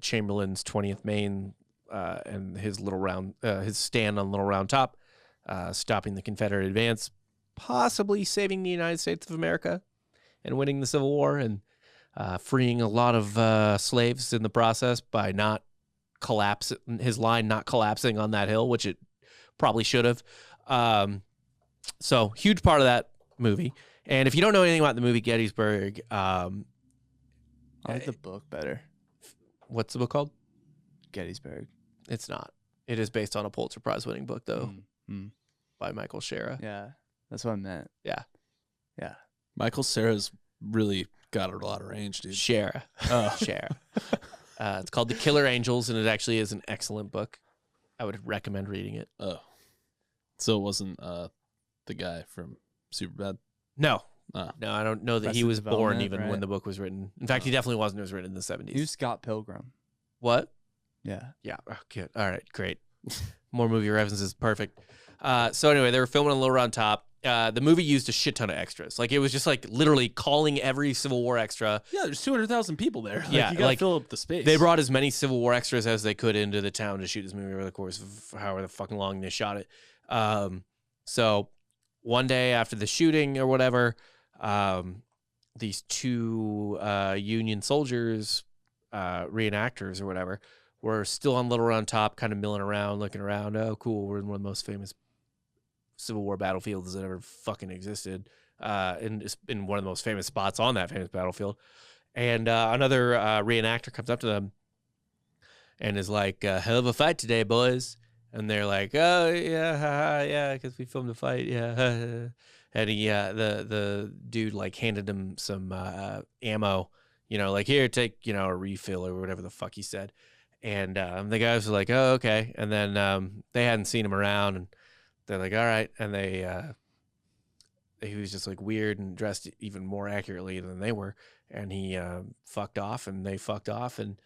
Chamberlain's 20th Maine and his his stand on Little Round Top, stopping the Confederate advance, possibly saving the United States of America and winning the Civil War, and freeing a lot of slaves in the process by not his line not collapsing on that hill, which it probably should have. So huge part of that movie. And if you don't know anything about the movie Gettysburg, I like the book better. what's the book called? Gettysburg. It's not. It is based on a Pulitzer Prize winning book though, by Michael Shara. Yeah, that's what I meant. Yeah. Yeah. Michael Cera's really got a lot of range, dude. Shara. Oh. Shara. It's called The Killer Angels, and it actually is an excellent book. I would recommend reading it. Oh. So it wasn't the guy from Superbad? No. Oh. No, I don't know that he Arrested was born Development, even when right? the book was written. In fact, he definitely wasn't. It was written in the 70s. He was Scott Pilgrim. What? Yeah. Yeah. Oh, good. All right. Great. More movie references. Perfect. So anyway, they were filming on Little Round Top. the movie used a shit ton of extras. Like it was just like literally calling every Civil War extra. Yeah, there's 200,000 people there. Like, Yeah, you gotta like, fill up the space. They brought as many Civil War extras as they could into the town to shoot this movie over the course of however fucking long they shot it. So one day after the shooting or whatever, these two Union soldiers, reenactors or whatever, were still on Little Round Top, kind of milling around, looking around. Oh, cool, we're in one of the most famous Civil War battlefields that ever fucking existed, and it's in one of the most famous spots on that famous battlefield. And another reenactor comes up to them and is like, "Hell of a fight today, boys." And they're like, "Oh yeah, yeah, because we filmed a fight, yeah." And he, the dude, like handed him some ammo, like, "Here, take, a refill," or whatever the fuck he said. And the guys were like, "Oh, okay." And then they hadn't seen him around, and they're like, "All right." And he was just like weird and dressed even more accurately than they were. And he fucked off, and they fucked off. And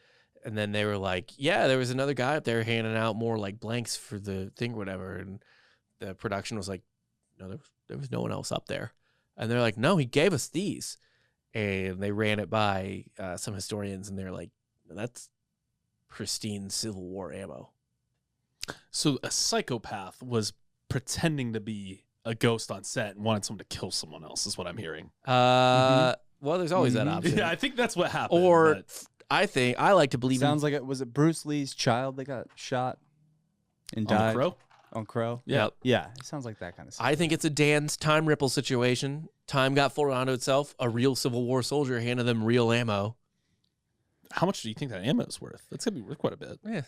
then they were like, "Yeah, there was another guy up there handing out more like blanks for the thing, or whatever." And the production was like, "No, there was no one else up there." And they're like, "No, he gave us these." And they ran it by some historians, and they're like, "That's pristine Civil War ammo." So a psychopath was pretending to be a ghost on set and wanted someone to kill someone else, is what I'm hearing. Well, there's always that option. Yeah, I think that's what happened. Or but- I like to believe Sounds like it was it Bruce Lee's child that got shot and on died the Crow? on Crow. Yeah. Yep. Yeah, it sounds like that kind of stuff. I think it's a Dan's time ripple situation. Time got full onto itself. A real Civil War soldier handed them real ammo. How much do you think that ammo is worth? That's going to be worth quite a bit. Yeah.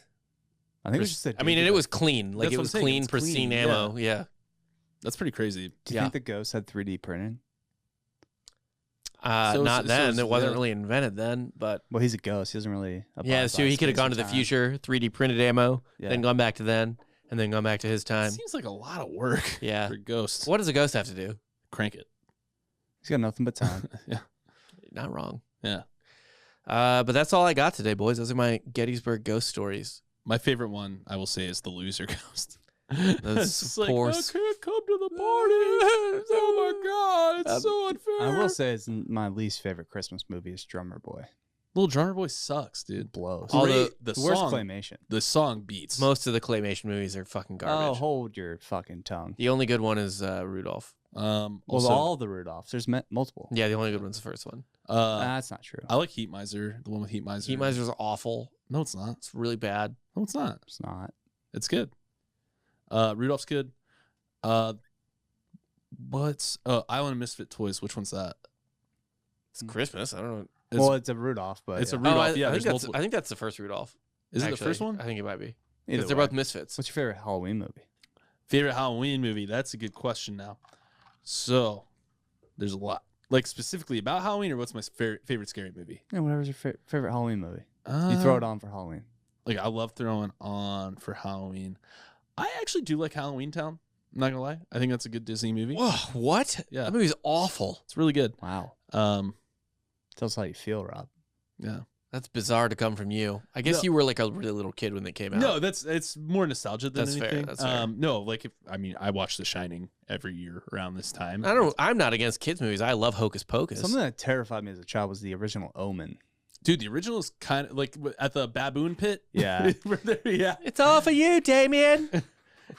I think it was just a I mean, and it was clean. Like That's it what was I'm saying, clean, it's pristine clean, ammo. Yeah. That's pretty crazy. Do you yeah. think the ghost had 3D printing? Not then. It wasn't yeah. really invented then, but Well, he's a ghost. He doesn't really. yeah. So he could have gone to the future, 3D printed ammo, Yeah. then gone back to then, and then gone back to his time. Seems like a lot of work Yeah. for ghosts. What does a ghost have to do? Crank it. He's got nothing but time. Yeah. Not wrong. Yeah. But that's all I got today, boys. Those are my Gettysburg ghost stories. My favorite one, I will say, is the loser ghost. Those It's just like, poor I can't come to the party. Oh my God, it's so unfair. I will say it's my least favorite Christmas movie is Drummer Boy. Little Drummer Boy sucks, dude. Blows. All Great. the the Worst song, claymation. the song beats. Most of the claymation movies are fucking Oh, garbage. hold your fucking tongue. The only good one is Rudolph. Well, Also, all the Rudolphs. There's multiple. Yeah, the only good one's the first one. That's not true. I like Heat Miser, the one with Heat Miser. Heat Miser's awful. No, it's not. It's really bad. No, it's not. It's not. It's good. Rudolph's good. What's Island of Misfit Toys? Which one's that? It's Christmas. I don't know. It's, Well, it's a Rudolph, but it's a yeah. Rudolph. I yeah, think there's that's multiple. the first Rudolph. Is it the actually. first one? I think it might be. Either Because they're way. both misfits. What's your favorite Halloween movie? Favorite Halloween movie? That's a good question now. So, there's a lot. Like, specifically about Halloween, or what's my favorite scary movie? Yeah, whatever's your favorite Halloween movie. You throw it on for Halloween. Like, I love throwing on for Halloween. I actually do like Halloween Town. I'm not gonna lie. I think that's a good Disney movie. Whoa, what? Yeah. That movie's awful. It's really good. Wow. Tell us how you feel, Rob. Yeah. That's bizarre to come from you. I guess No. you were like a really little kid when they came out. No, it's more nostalgia than That's fair, anything. that's fair. No, like I watch The Shining every year around this time. I'm not against kids movies. I love Hocus Pocus. Something that terrified me as a child was the original Omen. Dude, the original is kind of like at the baboon pit. Yeah. Yeah. It's all for you, Damien.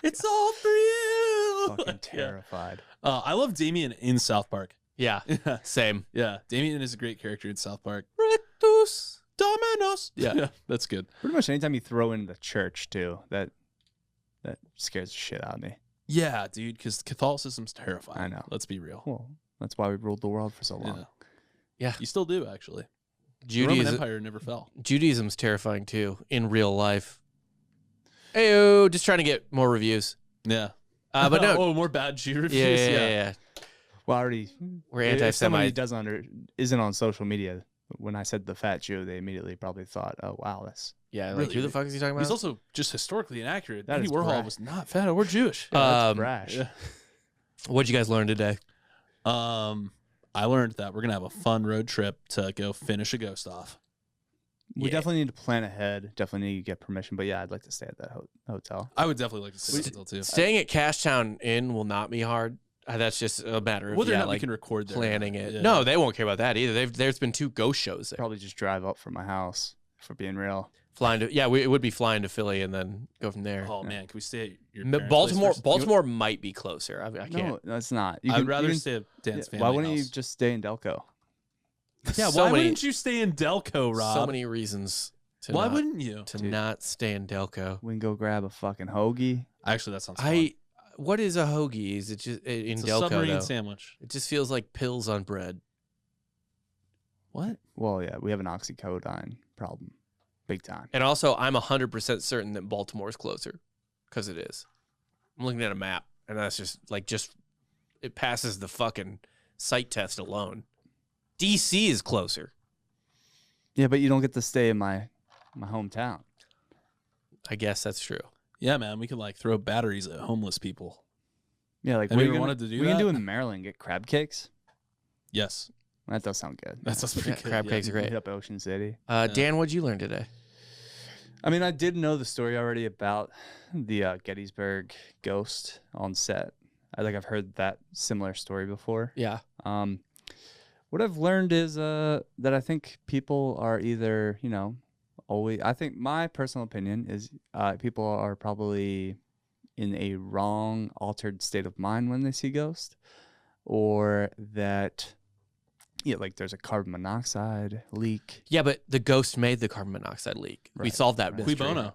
It's all for you. Fucking Yeah. terrified. I love Damien in South Park. Yeah, Yeah. same. Yeah. Damien is a great character in South Park. Rectus. Dominos. Yeah. Yeah. That's good. Pretty much anytime you throw in the church too, that scares the shit out of me. Yeah, dude, because Catholicism's terrifying. I know. Let's be real. Well, that's why we ruled the world for so long. Yeah. Yeah. You still do, actually. The Roman Judaism, Empire never fell. Judaism's terrifying too in real life. Ayo, just trying to get more reviews. Yeah. But no, Oh, more bad Jew reviews. yeah. Well, I already We're if somebody anti-Semite. isn't on social media, when I said the fat Jew, they immediately probably thought, "Oh wow, that's Yeah, like Really? who the fuck is he talking He's about? also just historically inaccurate. That Andy is Warhol brash. was not fat or Jewish. that's brash." Yeah. What'd you guys learn today? I learned that we're gonna have a fun road trip to go finish a ghost off. We Yeah. definitely need to plan ahead. Definitely need to get permission. But yeah, I'd like to stay at that hotel. I would definitely like to stay at the hotel too. Staying at Cashtown Inn will not be hard. That's just a matter of Whether or not we like can record there. planning it. Yeah. No, they won't care about that either. There's been 2 ghost shows there. Probably just drive up from my house, if we're being real. Flying to it would be flying to Philly and then go from there. Oh man, can we stay at your M- parents' Baltimore place first? Baltimore might be closer. I can't. No, it's not. I'd rather stay at Dan's family Why wouldn't you house. just stay in Delco? Yeah, So why many- wouldn't you stay in Delco, Rob? So many reasons to Why not, wouldn't you? to not stay in Delco. We can go grab a fucking hoagie. Actually, that sounds fun. What is a hoagie? Is it just in It's a Delco submarine though? sandwich. It just feels like pills on bread. What? Well, yeah, we have an oxycodone problem. Big time. And also, I'm 100% certain that Baltimore is closer because it is. I'm looking at a map, and that's just it passes the fucking sight test alone. DC is closer. Yeah, but you don't get to stay in my hometown. I guess that's true. Yeah, man, we could like throw batteries at homeless people. Yeah, like Have you we're ever gonna- wanted to do we can that? do in Maryland. Get crab cakes. Yes, That does sound good. that sounds pretty Yeah, good. crab yeah. cakes are great. Hit up Ocean City. Dan, what'd you learn today? I mean, I did know the story already about the Gettysburg ghost on set. I've heard that similar story before. Yeah. What I've learned is that I think people are either, always. I think my personal opinion is people are probably in a wrong, altered state of mind when they see ghosts, or that, like there's a carbon monoxide leak. Yeah, but the ghost made the carbon monoxide leak. We Right, solved that right. Cui mystery. bono.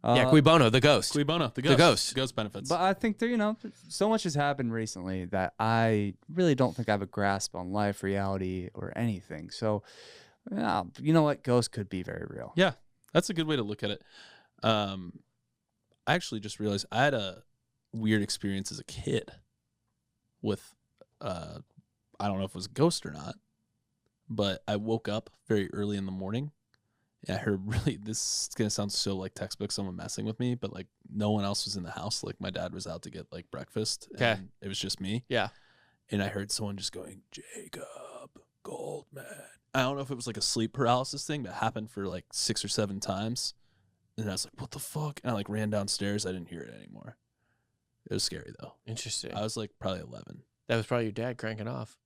Yeah, Cui bono, the ghost. Cui bono. The The ghost. ghost. Ghost benefits. But I think there, so much has happened recently that I really don't think I have a grasp on life, reality, or anything. So, yeah, you know what? Ghosts could be very real. Yeah, that's a good way to look at it. I actually just realized I had a weird experience as a kid with, I don't know if it was a ghost or not, but I woke up very early in the morning. And I heard this is going to sound so like textbook, someone messing with me, but like no one else was in the house. Like my dad was out to get like breakfast. Okay. And it was just me. Yeah. And I heard someone just going, Jacob Goldman. I don't know if it was like a sleep paralysis thing, but it happened for like 6 or 7 times. And I was like, what the fuck? And I like ran downstairs. I didn't hear it anymore. It was scary though. Interesting. I was like probably 11. That was probably your dad cranking off.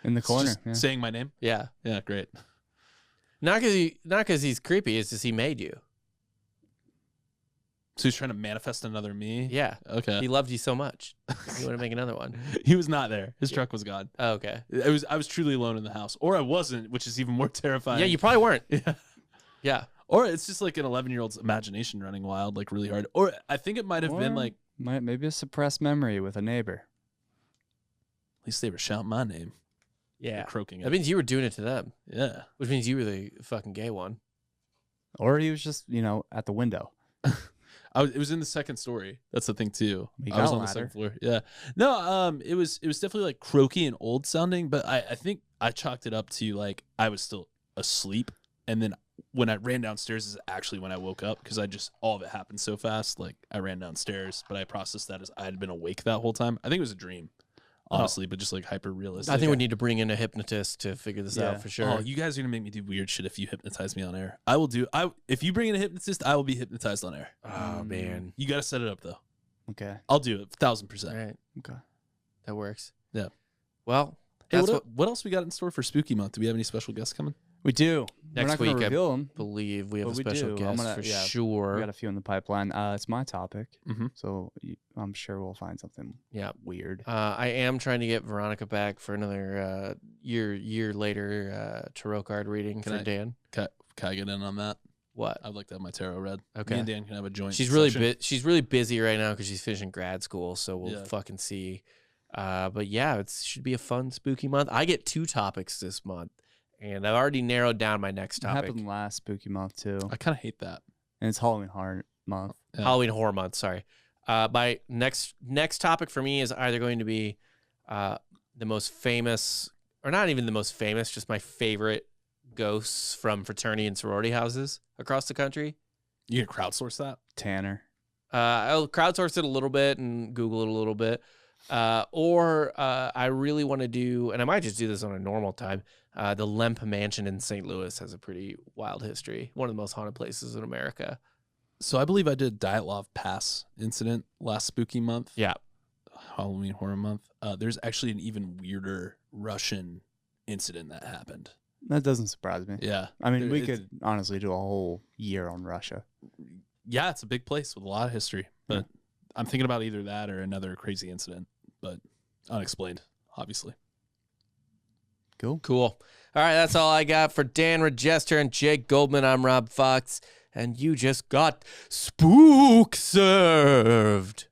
In the corner. Just Yeah. saying my name. Yeah. Yeah, great. Not because he's creepy. It's just he made you. So he's trying to manifest another me. Yeah. Okay. He loved you so much. You want to make another one? He was not there. His truck was gone. Oh, okay. I was truly alone in the house, or I wasn't, which is even more terrifying. Yeah, you probably weren't. Yeah. Yeah. Or it's just like an 11-year-old's imagination running wild, like really hard. Or I think it might have been Or like maybe a suppressed memory with a neighbor. at least they were shouting my name, Yeah. croaking That it. means you were doing it to them, Yeah. which means you were the fucking gay one. Or he was just, at the window. It was in the second story. That's the thing too. You I was got a on the second ladder. floor. Yeah. No. It was definitely like croaky and old sounding, but I think I chalked it up to like I was still asleep, and then when I ran downstairs is actually when I woke up because all of it happened so fast. Like I ran downstairs, but I processed that as I had been awake that whole time. I think it was a dream, honestly, but just like hyper realistic. I think we need to bring in a hypnotist to figure this Yeah. out for sure. Oh, you guys are gonna make me do weird shit if you hypnotize me on air. I will do. If you bring in a hypnotist, I will be hypnotized on air. Oh, man. You gotta set it up though. Okay. I'll do it 1,000%. All right. Okay. That works. Yeah. Well, Hey, that's what else we got in store for Spooky Month? Do we have any special guests coming? We do. We're Next not gonna week, I reveal them. believe we have But a we special do. I'm guest gonna- for yeah, sure. We got a few in the pipeline. It's my topic, Mhm. so I'm sure we'll find something Yeah. weird. I am trying to get Veronica back for another year later tarot card reading Can for I- Dan. Can I get in on that? What? I'd like to have my tarot read. Okay. Me and Dan can have a joint. She's really session. she's really busy right now because she's finishing grad school, so we'll Yeah. fucking see. But yeah, it should be a fun spooky month. I get 2 topics this month, and I've already narrowed down my next It topic. happened last spooky month too, I kind of hate that. and it's Halloween horror month. Yeah. Halloween horror month. Sorry. My next topic for me is either going to be the most famous, or not even the most famous, just my favorite ghosts from fraternity and sorority houses across the country. You can crowdsource that. Tanner. I'll crowdsource it a little bit and Google it a little bit. Or I really want to do, and I might just do this on a normal time, the Lemp Mansion in St. Louis has a pretty wild history. One of the most haunted places in America. So I believe I did Dyatlov Pass incident last Spooky Month. Yeah. Halloween Horror Month. There's actually an even weirder Russian incident that happened. That doesn't surprise me. Yeah. I mean, we could honestly do a whole year on Russia. Yeah, it's a big place with a lot of history. But I'm thinking about either that or another crazy incident, but unexplained, obviously. Cool. Cool. All right, that's all I got for Dan Regester and Jake Goldman. I'm Rob Fox, and you just got spook served.